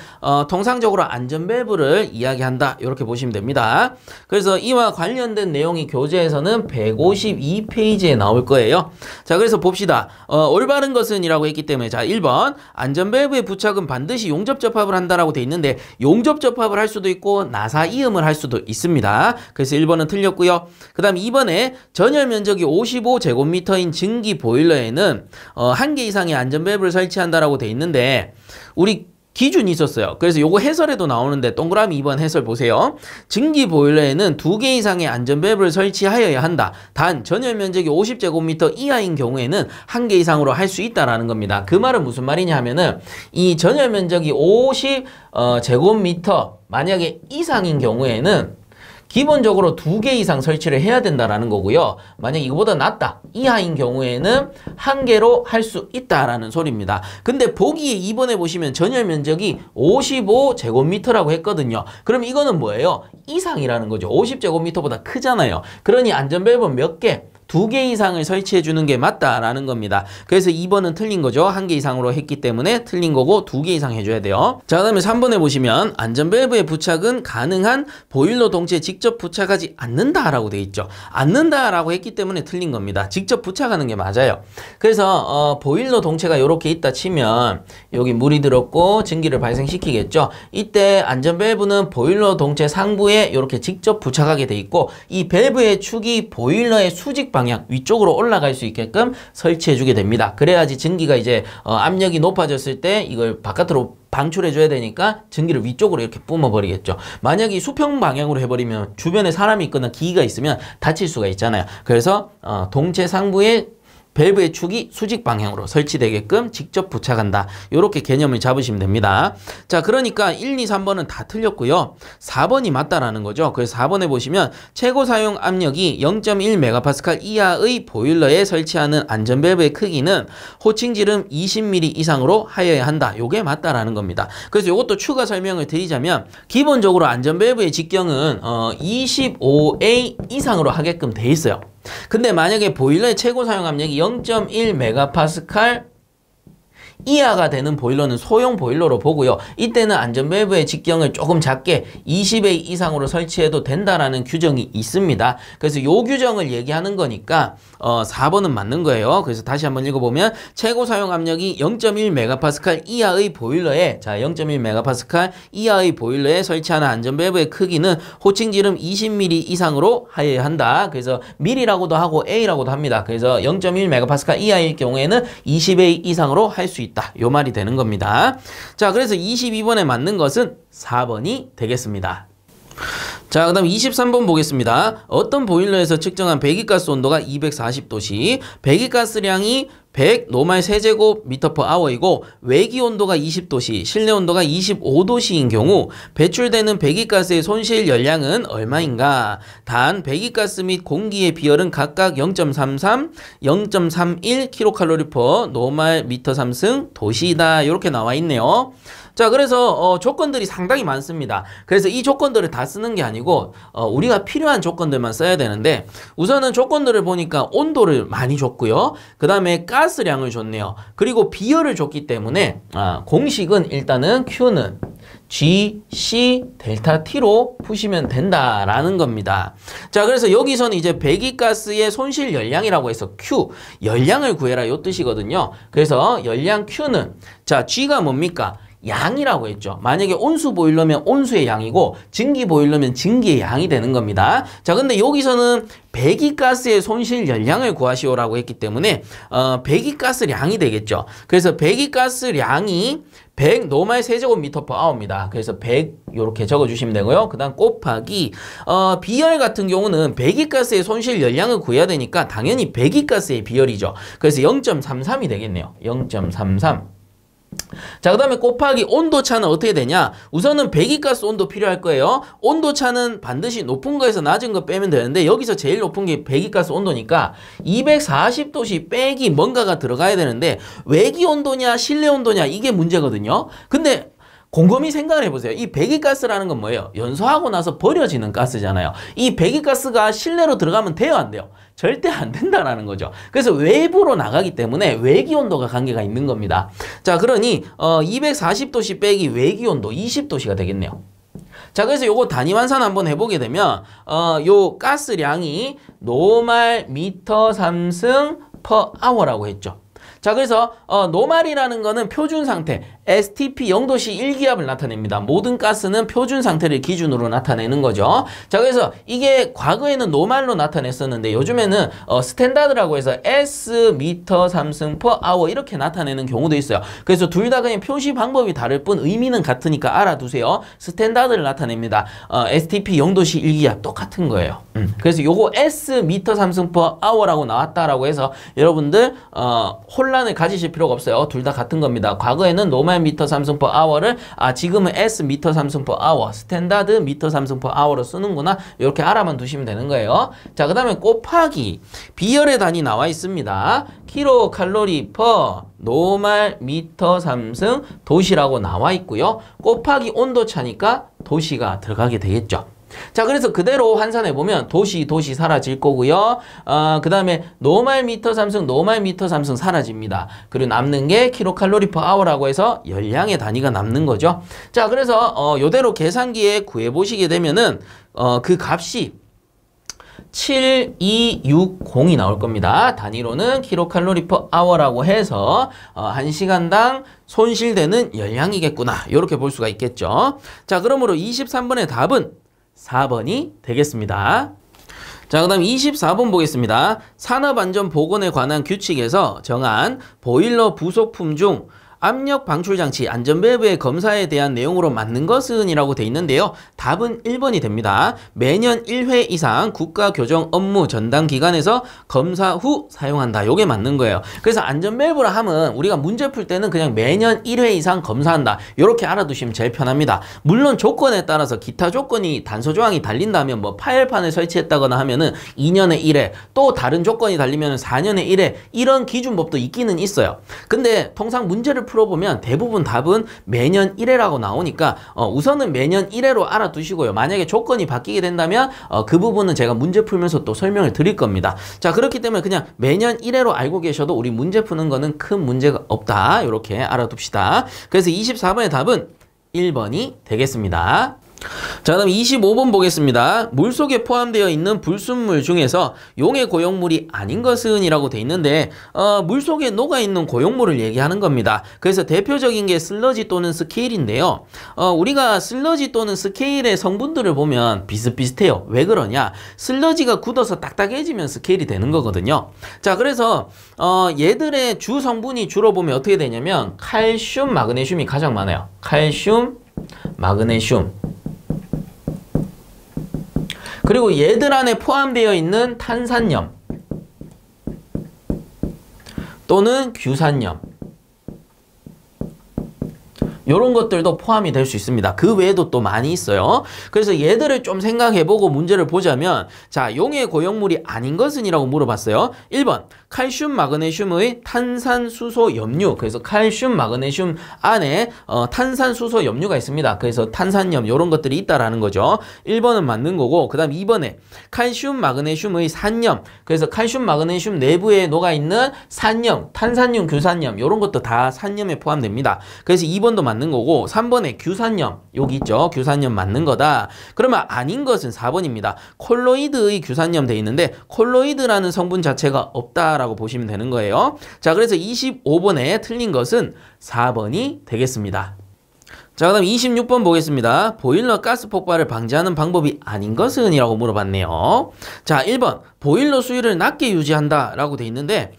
통상적으로 안전밸브를 이야기한다. 이렇게 보시면 됩니다. 그래서 이와 관련된 내용이 교재에서는 152페이지에 나올 거예요. 자, 그래서 봅시다. 올바른 것은 이라고 했기 때문에 자, 1번 안전밸브의 부착은 반드시 용접접합을 한다라고 돼 있는데 용접접합을 할 수도 있고 나사 이음을 할 수도 있습니다. 그래서 1번은 틀렸고요. 그 다음 2번에 전열 면적이 55제곱미터인 증기 보일러에는 1개 이상의 안전밸브를 설치한다라고 돼 있는데 우리 기준이 있었어요. 그래서 요거 해설에도 나오는데 동그라미 2번 해설 보세요. 증기 보일러에는 2개 이상의 안전밸브를 설치하여야 한다. 단 전열 면적이 50제곱미터 이하인 경우에는 1개 이상으로 할 수 있다라는 겁니다. 그 말은 무슨 말이냐 하면은 이 전열 면적이 50제곱미터 만약에 이상인 경우에는 기본적으로 2개 이상 설치를 해야 된다라는 거고요. 만약 이거보다 낮다 이하인 경우에는 1개로 할 수 있다라는 소리입니다. 근데 보기에 2번에 보시면 전열 면적이 55제곱미터라고 했거든요. 그럼 이거는 뭐예요? 이상이라는 거죠. 50제곱미터보다 크잖아요. 그러니 안전밸브 몇 개? 2개 이상을 설치해 주는 게 맞다라는 겁니다. 그래서 2번은 틀린 거죠. 1개 이상으로 했기 때문에 틀린 거고 2개 이상 해줘야 돼요. 자, 그다음에 3번에 보시면 안전밸브의 부착은 가능한 보일러 동체에 직접 부착하지 않는다라고 돼 있죠. 않는다라고 했기 때문에 틀린 겁니다. 직접 부착하는 게 맞아요. 그래서 보일러 동체가 이렇게 있다 치면 여기 물이 들었고 증기를 발생시키겠죠. 이때 안전밸브는 보일러 동체 상부에 이렇게 직접 부착하게 돼 있고 이 밸브의 축이 보일러의 수직 방향 위쪽으로 올라갈 수 있게끔 설치해 주게 됩니다. 그래야지 증기가 이제 압력이 높아졌을 때 이걸 바깥으로 방출해 줘야 되니까 증기를 위쪽으로 이렇게 뿜어 버리겠죠. 만약에 수평 방향으로 해버리면 주변에 사람이 있거나 기기가 있으면 다칠 수가 있잖아요. 그래서 동체 상부에 밸브의 축이 수직 방향으로 설치되게끔 직접 부착한다. 이렇게 개념을 잡으시면 됩니다. 자, 그러니까 1, 2, 3번은 다 틀렸고요. 4번이 맞다라는 거죠. 그래서 4번에 보시면 최고 사용 압력이 0.1MPa 이하의 보일러에 설치하는 안전밸브의 크기는 호칭지름 20mm 이상으로 하여야 한다. 요게 맞다라는 겁니다. 그래서 이것도 추가 설명을 드리자면 기본적으로 안전밸브의 직경은 25A 이상으로 하게끔 돼 있어요. 근데 만약에 보일러의 최고 사용 압력이 0.1MPa 이하가 되는 보일러는 소형 보일러로 보고요. 이때는 안전밸브의 직경을 조금 작게 20A 이상으로 설치해도 된다라는 규정이 있습니다. 그래서 이 규정을 얘기하는 거니까 4번은 맞는 거예요. 그래서 다시 한번 읽어보면 최고 사용 압력이 0.1MPa 이하의 보일러에 0.1MPa 이하의 보일러에 설치하는 안전밸브의 크기는 호칭지름 20mm 이상으로 하여야 한다. 그래서 밀이라고도 하고 A라고도 합니다. 그래서 0.1MPa 이하일 경우에는 20A 이상으로 할 수 있다. 요 말이 되는 겁니다. 자, 그래서 22번에 맞는 것은 4번이 되겠습니다. 자, 그 다음 23번 보겠습니다. 어떤 보일러에서 측정한 배기가스 온도가 240도씨, 배기가스량이 100 노말 세제곱미터/h이고 외기 온도가 20도씨, 실내 온도가 25도씨인 경우 배출되는 배기가스의 손실 열량은 얼마인가? 단 배기가스 및 공기의 비열은 각각 0.33, 0.31 kcal/노말 노말 상승 도시이다. 이렇게 나와 있네요. 자, 그래서 조건들이 상당히 많습니다. 그래서 이 조건들을 다 쓰는 게 아니고 우리가 필요한 조건들만 써야 되는데 우선은 조건들을 보니까 온도를 많이 줬고요. 그 다음에 가스량을 줬네요. 그리고 비열을 줬기 때문에 공식은 일단은 Q는 GC 델타 T로 푸시면 된다라는 겁니다. 자, 그래서 여기서는 이제 배기가스의 손실 열량이라고 해서 Q, 열량을 구해라 요 뜻이거든요. 그래서 열량 Q는 자, G가 뭡니까? 양이라고 했죠. 만약에 온수 보일러면 온수의 양이고 증기 보일러면 증기의 양이 되는 겁니다. 자, 근데 여기서는 배기가스의 손실 열량을 구하시오라고 했기 때문에 배기가스량이 되겠죠. 그래서 배기가스량이 100 노말 세제곱미터/h입니다. 그래서 100 이렇게 적어주시면 되고요. 그 다음 곱하기 비열 같은 경우는 배기가스의 손실 열량을 구해야 되니까 당연히 배기가스의 비열이죠. 그래서 0.33이 되겠네요. 0.33. 자, 그 다음에 곱하기 온도차는 어떻게 되냐? 우선은 배기가스 온도 필요할 거예요. 온도차는 반드시 높은 거에서 낮은 거 빼면 되는데 여기서 제일 높은 게 배기가스 온도니까 240도씨 빼기 뭔가가 들어가야 되는데 외기 온도냐 실내 온도냐 이게 문제거든요. 근데 곰곰이 생각을 해보세요. 이 배기가스라는 건 뭐예요? 연소하고 나서 버려지는 가스잖아요. 이 배기가스가 실내로 들어가면 돼요, 안 돼요? 절대 안 된다라는 거죠. 그래서 외부로 나가기 때문에 외기 온도가 관계가 있는 겁니다. 자, 그러니 240도씨 빼기 외기 온도 20도씨가 되겠네요. 자, 그래서 요거 단위 환산 한번 해보게 되면 요 가스량이 노말 미터 삼승 per hour라고 했죠. 자, 그래서 노말이라는 거는 표준 상태 STP 0도씨 1기압을 나타냅니다. 모든 가스는 표준 상태를 기준으로 나타내는 거죠. 자, 그래서 이게 과거에는 노말로 나타냈었는데 요즘에는 스탠다드라고 해서 S 미터 삼승 per hour 이렇게 나타내는 경우도 있어요. 그래서 둘 다 그냥 표시 방법이 다를 뿐 의미는 같으니까 알아두세요. 스탠다드를 나타냅니다. STP 0도씨 1기압 똑같은 거예요. 그래서 요거 S 미터 삼승 per hour라고 나왔다라고 해서 여러분들 혼란 혼란을 가지실 필요가 없어요. 둘 다 같은 겁니다. 과거에는 노멀 미터 삼승 per hour를 지금은 S 미터 삼승 per hour, 스탠다드 미터 삼승 per hour로 쓰는구나. 이렇게 알아만 두시면 되는 거예요. 자, 그 다음에 곱하기 비열의 단위 나와 있습니다. 킬로 칼로리 per 노멀 미터 삼승 도시라고 나와 있고요. 곱하기 온도 차니까 도시가 들어가게 되겠죠. 자, 그래서 그대로 환산해 보면 도시 사라질 거고요. 그 다음에 노멀 미터 삼승 사라집니다. 그리고 남는 게 킬로칼로리 per hour라고 해서 열량의 단위가 남는 거죠. 자, 그래서 요대로 계산기에 구해 보시게 되면은 그 값이 7260이 나올 겁니다. 단위로는 킬로칼로리 per hour라고 해서 1시간당 손실되는 열량이겠구나. 이렇게 볼 수가 있겠죠. 자, 그러므로 23번의 답은 4번이 되겠습니다. 자, 그 다음 24번 보겠습니다. 산업안전보건에 관한 규칙에서 정한 보일러 부속품 중 압력 방출장치 안전밸브의 검사에 대한 내용으로 맞는 것은 이라고 돼 있는데요. 답은 1번이 됩니다. 매년 1회 이상 국가교정 업무 전담 기관에서 검사 후 사용한다. 요게 맞는 거예요. 그래서 안전밸브라 하면 우리가 문제 풀 때는 그냥 매년 1회 이상 검사한다. 요렇게 알아두시면 제일 편합니다. 물론 조건에 따라서 기타 조건이 단서조항이 달린다면 뭐 파열판을 설치했다거나 하면은 2년에 1회, 또 다른 조건이 달리면 4년에 1회, 이런 기준법도 있기는 있어요. 근데 통상 문제를 풀어보면 대부분 답은 매년 1회라고 나오니까 우선은 매년 1회로 알아두시고요. 만약에 조건이 바뀌게 된다면 그 부분은 제가 문제 풀면서 또 설명을 드릴 겁니다. 자, 그렇기 때문에 그냥 매년 1회로 알고 계셔도 우리 문제 푸는 거는 큰 문제가 없다. 이렇게 알아둡시다. 그래서 24번의 답은 1번이 되겠습니다. 자, 그다음 25번 보겠습니다. 물속에 포함되어 있는 불순물 중에서 용해 고용물이 아닌 것은 이라고 돼 있는데 물속에 녹아있는 고용물을 얘기하는 겁니다. 그래서 대표적인 게 슬러지 또는 스케일인데요. 우리가 슬러지 또는 스케일의 성분들을 보면 비슷비슷해요. 왜 그러냐? 슬러지가 굳어서 딱딱해지면 스케일이 되는 거거든요. 자, 그래서 얘들의 주 성분이 주로 보면 어떻게 되냐면 칼슘, 마그네슘이 가장 많아요. 칼슘, 마그네슘. 그리고 얘들 안에 포함되어 있는 탄산염 또는 규산염, 이런 것들도 포함이 될 수 있습니다. 그 외에도 또 많이 있어요. 그래서 얘들을 좀 생각해보고 문제를 보자면, 자, 용해 고용물이 아닌 것은 이라고 물어봤어요. 1번 칼슘, 마그네슘의 탄산수소 염류. 그래서 칼슘, 마그네슘 안에 탄산수소 염류가 있습니다. 그래서 탄산염 이런 것들이 있다라는 거죠. 1번은 맞는 거고, 그 다음 2번에 칼슘, 마그네슘의 산염. 그래서 칼슘, 마그네슘 내부에 녹아있는 산염, 탄산염, 규산염 이런 것도 다 산염에 포함됩니다. 그래서 2번도 맞는 거고, 3번에 규산염, 여기 있죠. 규산염 맞는 거다. 그러면 아닌 것은 4번입니다. 콜로이드의 규산염 돼 있는데 콜로이드라는 성분 자체가 없다라고 보시면 되는 거예요. 자, 그래서 25번에 틀린 것은 4번이 되겠습니다. 자, 그 다음 26번 보겠습니다. 보일러 가스 폭발을 방지하는 방법이 아닌 것은 이라고 물어봤네요. 자, 1번 보일러 수위를 낮게 유지한다 라고 돼 있는데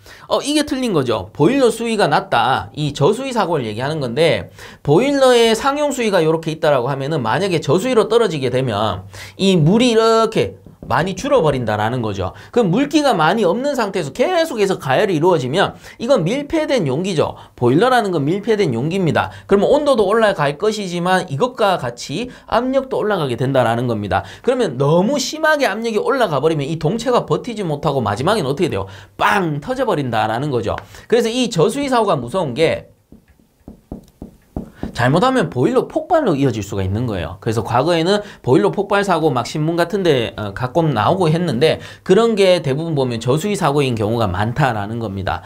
이게 틀린 거죠. 보일러 수위가 낮다, 이 저수위 사고를 얘기하는 건데, 보일러의 상용 수위가 이렇게 있다라고 하면은 만약에 저수위로 떨어지게 되면 이 물이 이렇게 많이 줄어버린다라는 거죠. 그럼 물기가 많이 없는 상태에서 계속해서 가열이 이루어지면 이건 밀폐된 용기죠. 보일러라는 건 밀폐된 용기입니다. 그러면 온도도 올라갈 것이지만 이것과 같이 압력도 올라가게 된다라는 겁니다. 그러면 너무 심하게 압력이 올라가 버리면 이 동체가 버티지 못하고 마지막에는 어떻게 돼요? 빵 터져버린다라는 거죠. 그래서 이 저수위 사고가 무서운 게 잘못하면 보일러 폭발로 이어질 수가 있는 거예요. 그래서 과거에는 보일러 폭발 사고 막 신문 같은데 가끔 나오고 했는데, 그런 게 대부분 보면 저수위 사고인 경우가 많다라는 겁니다.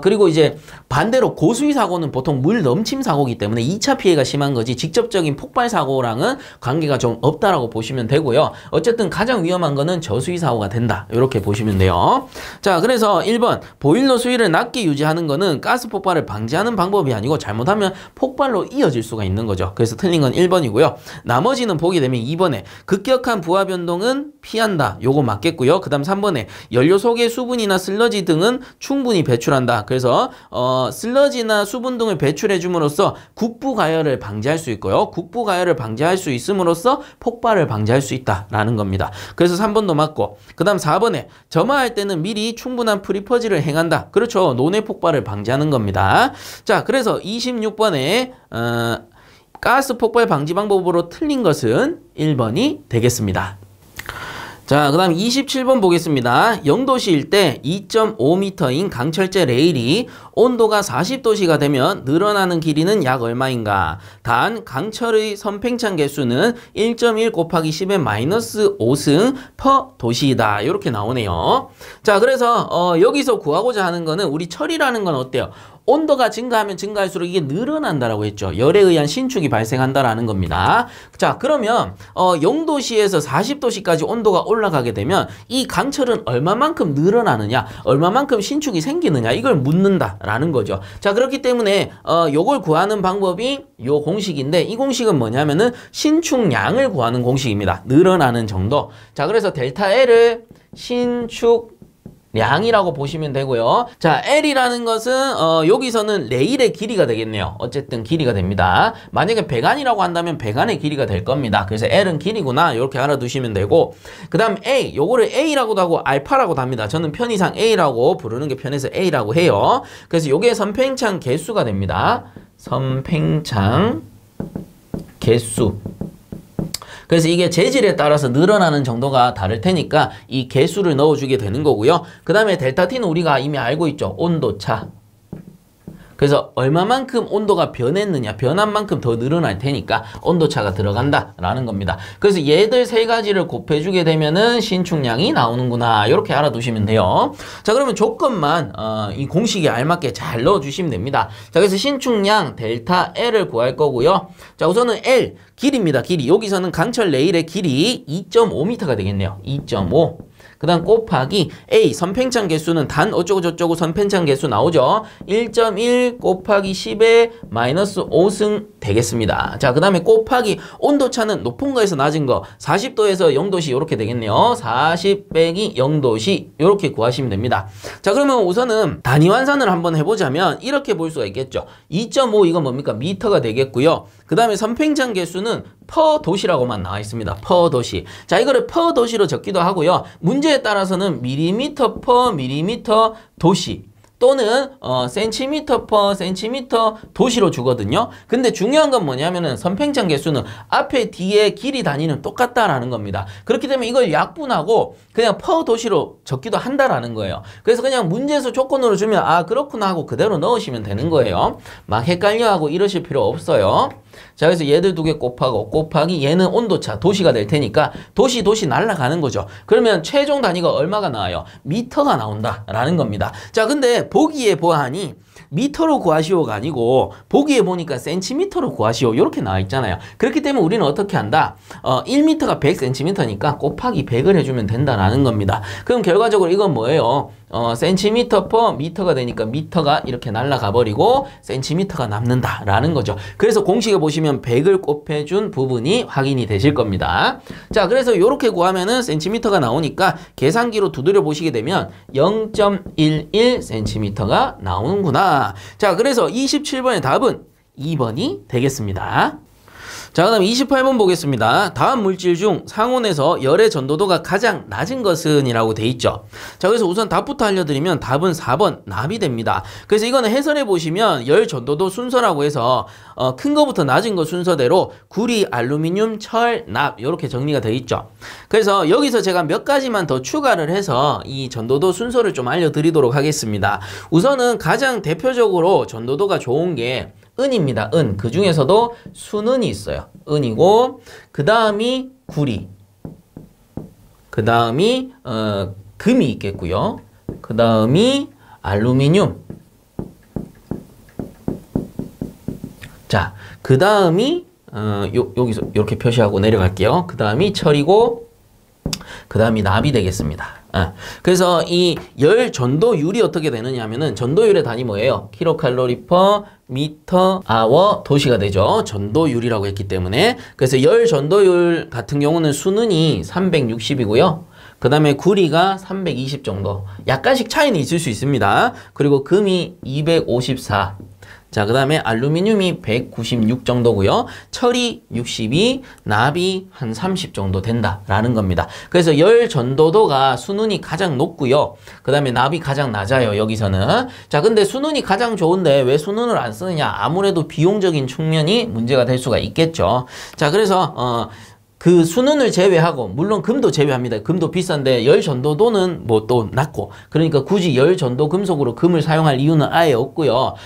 그리고 이제 반대로 고수위 사고는 보통 물 넘침 사고이기 때문에 2차 피해가 심한 거지 직접적인 폭발 사고랑은 관계가 좀 없다라고 보시면 되고요. 어쨌든 가장 위험한 거는 저수위 사고가 된다, 이렇게 보시면 돼요. 자, 그래서 1번 보일러 수위를 낮게 유지하는 거는 가스 폭발을 방지하는 방법이 아니고 잘못하면 폭발로 이어질 떨어질 수가 있는 거죠. 그래서 틀린 건 1번이고요. 나머지는 보게 되면 2번에 급격한 부하 변동은 피한다. 요거 맞겠고요. 그 다음 3번에 연료 속의 수분이나 슬러지 등은 충분히 배출한다. 그래서 슬러지나 수분 등을 배출해 줌으로써 국부 가열을 방지할 수 있고요. 국부 가열을 방지할 수 있음으로써 폭발을 방지할 수 있다라는 겁니다. 그래서 3번도 맞고, 그 다음 4번에 점화할 때는 미리 충분한 프리퍼지를 행한다. 그렇죠. 논의 폭발을 방지하는 겁니다. 자, 그래서 26번에 가스 폭발 방지 방법으로 틀린 것은 1번이 되겠습니다. 자, 그 다음 27번 보겠습니다. 0도씨일 때 2.5m인 강철제 레일이 온도가 40도씨가 되면 늘어나는 길이는 약 얼마인가? 단, 강철의 선팽창 개수는 1.1 곱하기 10의 마이너스 5승 퍼 도시이다. 이렇게 나오네요. 자, 그래서 여기서 구하고자 하는 거는 우리 철이라는 건 어때요? 온도가 증가하면 증가할수록 이게 늘어난다라고 했죠. 열에 의한 신축이 발생한다라는 겁니다. 자, 그러면 0도씨에서 40도씨까지 온도가 올라가게 되면 이 강철은 얼마만큼 늘어나느냐, 얼마만큼 신축이 생기느냐, 이걸 묻는다라는 거죠. 자, 그렇기 때문에 요걸 구하는 방법이 요 공식인데, 이 공식은 뭐냐면은 신축량을 구하는 공식입니다. 늘어나는 정도. 자, 그래서 델타 L을 신축 량이라고 보시면 되고요. 자, L이라는 것은 여기서는 레일의 길이가 되겠네요. 어쨌든 길이가 됩니다. 만약에 배관이라고 한다면 배관의 길이가 될 겁니다. 그래서 L은 길이구나, 이렇게 알아두시면 되고, 그 다음 A, 요거를 A라고도 하고 알파라고도 합니다. 저는 편의상 A라고 부르는 게 편해서 A라고 해요. 그래서 요게 선팽창 개수가 됩니다. 선팽창 개수. 그래서 이게 재질에 따라서 늘어나는 정도가 다를 테니까 이 개수를 넣어주게 되는 거고요. 그 다음에 델타 T는 우리가 이미 알고 있죠. 온도차. 그래서 얼마만큼 온도가 변했느냐, 변한 만큼 더 늘어날 테니까 온도차가 들어간다라는 겁니다. 그래서 얘들 세 가지를 곱해주게 되면은 신축량이 나오는구나, 이렇게 알아두시면 돼요. 자, 그러면 조건만 이 공식에 알맞게 잘 넣어주시면 됩니다. 자, 그래서 신축량 델타 L을 구할 거고요. 자, 우선은 L, 길이입니다. 길이. 여기서는 강철 레일의 길이 2.5m가 되겠네요. 2.5. 그 다음 곱하기 A, 선팽창 개수는 단 어쩌고 저쩌고 선팽창 개수 나오죠. 1.1 곱하기 10의 마이너스 5승 되겠습니다. 자, 그 다음에 곱하기 온도차는 높은 거에서 낮은 거, 40도에서 0도씨 이렇게 되겠네요. 40 빼기 0도씨 이렇게 구하시면 됩니다. 자, 그러면 우선은 단위 환산을 한번 해보자면 이렇게 볼 수가 있겠죠. 2.5 이건 뭡니까? 미터가 되겠고요. 그 다음에 선팽창 개수는 퍼 도시라고만 나와 있습니다. 퍼 도시. 자, 이거를 퍼 도시로 적기도 하고요. 문제에 따라서는 밀리미터 퍼 밀리미터 도시 또는 센티미터 퍼 센티미터 도시로 주거든요. 근데 중요한 건 뭐냐면은 선팽창 개수는 앞에 뒤에 길이 단위는 똑같다라는 겁니다. 그렇기 때문에 이걸 약분하고 그냥 퍼 도시로 적기도 한다라는 거예요. 그래서 그냥 문제에서 조건으로 주면 아 그렇구나 하고 그대로 넣으시면 되는 거예요. 막 헷갈려하고 이러실 필요 없어요. 자, 그래서 얘들 두 개 곱하기 얘는 온도차 도시가 될 테니까 도시 날아가는 거죠. 그러면 최종 단위가 얼마가 나와요? 미터가 나온다라는 겁니다. 자, 근데 보기에 보아하니 미터로 구하시오가 아니고 보기에 보니까 센티미터로 구하시오 이렇게 나와 있잖아요. 그렇기 때문에 우리는 어떻게 한다? 1미터가 100cm니까 곱하기 100을 해주면 된다라는 겁니다. 그럼 결과적으로 이건 뭐예요? 센티미터 퍼 미터가 되니까 미터가 이렇게 날아가 버리고 센티미터가 남는다라는 거죠. 그래서 공식에 보시면 100을 곱해준 부분이 확인이 되실 겁니다. 자, 그래서 이렇게 구하면은 센티미터가 나오니까 계산기로 두드려 보시게 되면 0.11cm가 나오는구나. 자, 그래서 27번의 답은 2번이 되겠습니다. 자, 그 다음 28번 보겠습니다. 다음 물질 중 상온에서 열의 전도도가 가장 낮은 것은 이라고 돼 있죠. 자, 그래서 우선 답부터 알려드리면 답은 4번 납이 됩니다. 그래서 이거는 해설해 보시면 열 전도도 순서라고 해서 큰 거부터 낮은 거 순서대로 구리, 알루미늄, 철, 납 이렇게 정리가 돼 있죠. 그래서 여기서 제가 몇 가지만 더 추가를 해서 이 전도도 순서를 좀 알려드리도록 하겠습니다. 우선은 가장 대표적으로 전도도가 좋은 게 은입니다. 은. 그 중에서도 순은이 있어요. 은이고 그 다음이 구리, 그 다음이 금이 있겠고요. 그 다음이 알루미늄. 자, 그 다음이 여기서 이렇게 표시하고 내려갈게요. 그 다음이 철이고 그 다음이 납이 되겠습니다. 그래서 이 열 전도율이 어떻게 되느냐 하면은 전도율의 단위 뭐예요? 킬로칼로리 퍼 미터 아워 도시가 되죠. 전도율이라고 했기 때문에. 그래서 열 전도율 같은 경우는 수능이 360이고요. 그 다음에 구리가 320 정도. 약간씩 차이는 있을 수 있습니다. 그리고 금이 254. 자, 그 다음에 알루미늄이 196 정도고요. 철이 62, 납이 한 30 정도 된다라는 겁니다. 그래서 열 전도도가 수능이 가장 높고요. 그 다음에 납이 가장 낮아요, 여기서는. 자, 근데 수능이 가장 좋은데 왜 수능을 안 쓰느냐? 아무래도 비용적인 측면이 문제가 될 수가 있겠죠. 자, 그래서 그 순은을 제외하고, 물론 금도 제외합니다. 금도 비싼데 열 전도도는 뭐 또 낮고, 그러니까 굳이 열 전도 금속으로 금을 사용할 이유는 아예 없고요.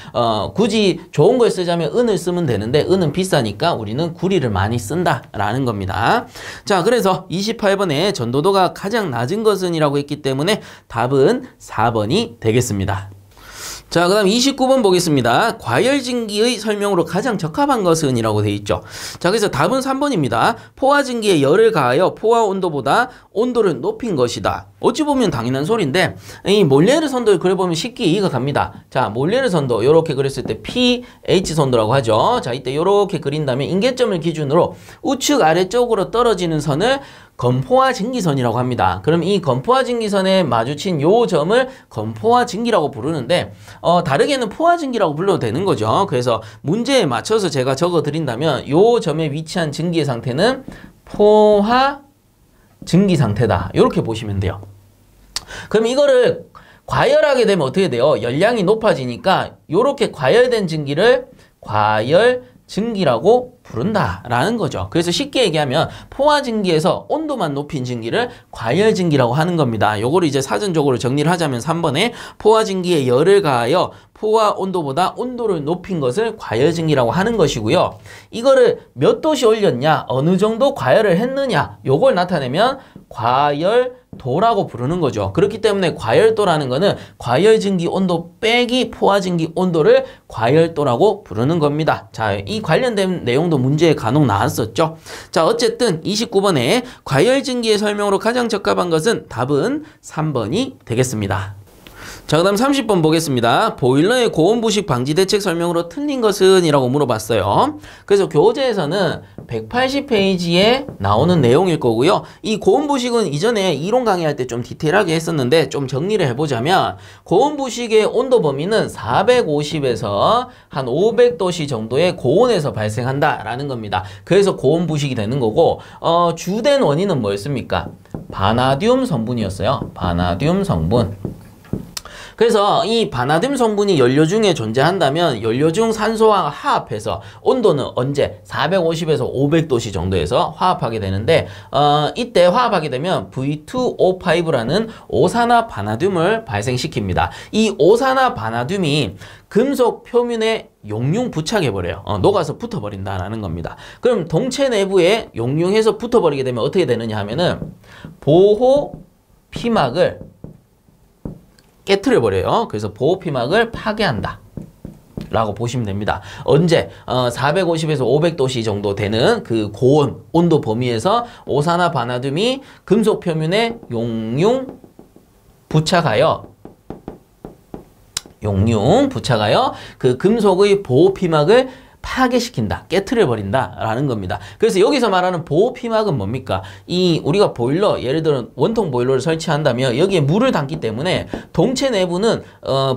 굳이 좋은 걸 쓰자면 은을 쓰면 되는데 은은 비싸니까 우리는 구리를 많이 쓴다라는 겁니다. 자, 그래서 28번에 전도도가 가장 낮은 것은 이라고 했기 때문에 답은 4번이 되겠습니다. 자, 그 다음 29번 보겠습니다. 과열증기의 설명으로 가장 적합한 것은 이라고 되어 있죠. 자, 그래서 답은 3번입니다. 포화증기에 열을 가하여 포화 온도보다 온도를 높인 것이다. 어찌 보면 당연한 소리인데 이 몰레르 선도를 그려보면 쉽게 이해가 갑니다. 자, 몰레르 선도 이렇게 그렸을 때 pH 선도라고 하죠. 자, 이때 이렇게 그린 다음에 인계점을 기준으로 우측 아래쪽으로 떨어지는 선을 건포화 증기선이라고 합니다. 그럼 이 건포화 증기선에 마주친 요 점을 건포화 증기라고 부르는데 다르게는 포화 증기라고 불러도 되는 거죠. 그래서 문제에 맞춰서 제가 적어 드린다면 요 점에 위치한 증기의 상태는 포화 증기 상태다. 이렇게 보시면 돼요. 그럼 이거를 과열하게 되면 어떻게 돼요? 열량이 높아지니까 요렇게 과열된 증기를 과열 증기라고 부른다라는 거죠. 그래서 쉽게 얘기하면 포화 증기에서 온도만 높인 증기를 과열 증기라고 하는 겁니다. 요거를 이제 사전적으로 정리를 하자면 3번에 포화 증기에 열을 가하여 포화 온도보다 온도를 높인 것을 과열 증기라고 하는 것이고요. 이거를 몇 도씨 올렸냐, 어느 정도 과열을 했느냐, 요걸 나타내면 과열도라고 부르는 거죠. 그렇기 때문에 과열도라는 거는 과열 증기 온도 빼기 포화 증기 온도를 과열도라고 부르는 겁니다. 자, 이 관련된 내용도 문제에 간혹 나왔었죠. 자, 어쨌든 29번에 과열 증기의 설명으로 가장 적합한 것은 답은 3번이 되겠습니다. 자, 그 다음 30번 보겠습니다. 보일러의 고온부식 방지 대책 설명으로 틀린 것은 이라고 물어봤어요. 그래서 교재에서는 180페이지에 나오는 내용일 거고요. 이 고온부식은 이전에 이론 강의할 때 좀 디테일하게 했었는데 좀 정리를 해보자면 고온부식의 온도 범위는 450에서 한 500도씨 정도의 고온에서 발생한다라는 겁니다. 그래서 고온부식이 되는 거고 주된 원인은 뭐였습니까? 바나듐 성분이었어요. 바나듐 성분. 그래서 이 바나듐 성분이 연료 중에 존재한다면 연료 중 산소와 화합해서 온도는 언제 450에서 500도씨 정도에서 화합하게 되는데 이때 화합하게 되면 V2O5라는 오산화 바나듐을 발생시킵니다. 이 오산화 바나듐이 금속 표면에 용융 부착해버려요. 녹아서 붙어버린다라는 겁니다. 그럼 동체 내부에 용융해서 붙어버리게 되면 어떻게 되느냐 하면은 보호 피막을 깨트려버려요. 그래서 보호피막을 파괴한다 라고 보시면 됩니다. 언제? 450에서 500도씨 정도 되는 그 고온 온도 범위에서 오산화 바나듐이 금속 표면에 용융 부착하여 그 금속의 보호피막을 파괴시킨다, 깨트려버린다 라는 겁니다. 그래서 여기서 말하는 보호피막은 뭡니까? 우리가 보일러, 예를 들어 원통 보일러를 설치한다면 여기에 물을 담기 때문에 동체 내부는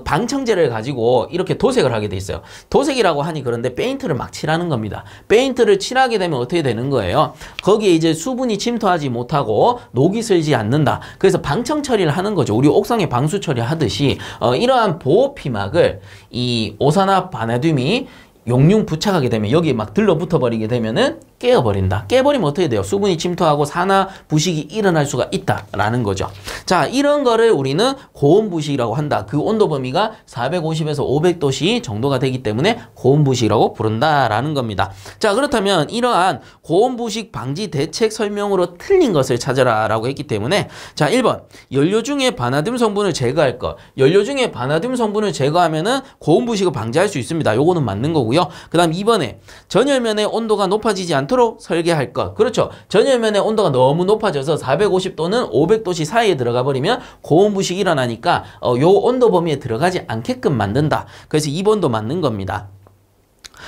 방청제를 가지고 이렇게 도색을 하게 돼 있어요. 도색이라고 하니 그런데 페인트를 막 칠하는 겁니다. 페인트를 칠하게 되면 어떻게 되는 거예요? 거기에 이제 수분이 침투하지 못하고 녹이 슬지 않는다. 그래서 방청 처리를 하는 거죠. 우리 옥상에 방수 처리하듯이 이러한 보호피막을 이 오산화 바나듐이 용융 부착하게 되면 여기에 막 들러붙어 버리게 되면은 깨어버린다. 깨버리면 어떻게 돼요? 수분이 침투하고 산화 부식이 일어날 수가 있다라는 거죠. 자, 이런 거를 우리는 고온부식이라고 한다. 그 온도 범위가 450에서 500도씨 정도가 되기 때문에 고온부식이라고 부른다라는 겁니다. 자, 그렇다면 이러한 고온부식 방지 대책 설명으로 틀린 것을 찾아라 라고 했기 때문에 자, 1번 연료 중에 바나듐 성분을 제거할 것. 연료 중에 바나듐 성분을 제거하면은 고온부식을 방지할 수 있습니다. 요거는 맞는 거고요. 그 다음 2번에 전열면의 온도가 높아지지 않도록 않도록 설계할 것. 그렇죠. 전열면의 온도가 너무 높아져서 450도는 500도씨 사이에 들어가 버리면 고온 부식이 일어나니까 요 온도 범위에 들어가지 않게끔 만든다. 그래서 2번도 맞는 겁니다.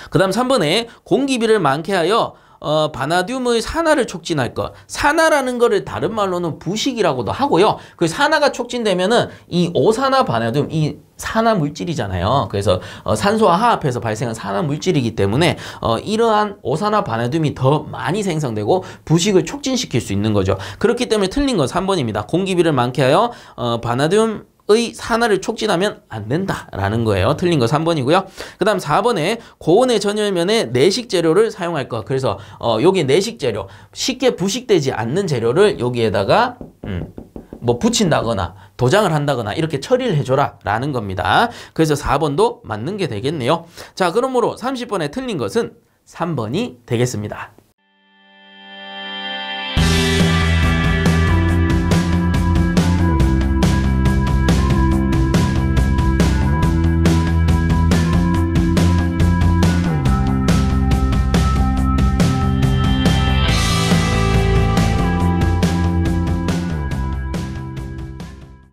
그 다음 3번에 공기비를 많게 하여 바나듐의 산화를 촉진할 것. 산화라는 거를 다른 말로는 부식이라고도 하고요. 그 산화가 촉진되면은 이 오산화 바나듐, 이 산화 물질이잖아요. 그래서 산소와 화합해서 발생한 산화 물질이기 때문에 이러한 오산화 바나듐이 더 많이 생성되고 부식을 촉진시킬 수 있는 거죠. 그렇기 때문에 틀린 건 3번입니다. 공기비를 많게 하여 바나듐 의 산화를 촉진하면 안 된다라는 거예요. 틀린 거 3번이고요. 그 다음 4번에 고온의 전열면에 내식 재료를 사용할 것. 그래서 여기 내식 재료, 쉽게 부식되지 않는 재료를 여기에다가 뭐 붙인다거나 도장을 한다거나 이렇게 처리를 해줘라 라는 겁니다. 그래서 4번도 맞는 게 되겠네요. 자, 그러므로 30번에 틀린 것은 3번이 되겠습니다.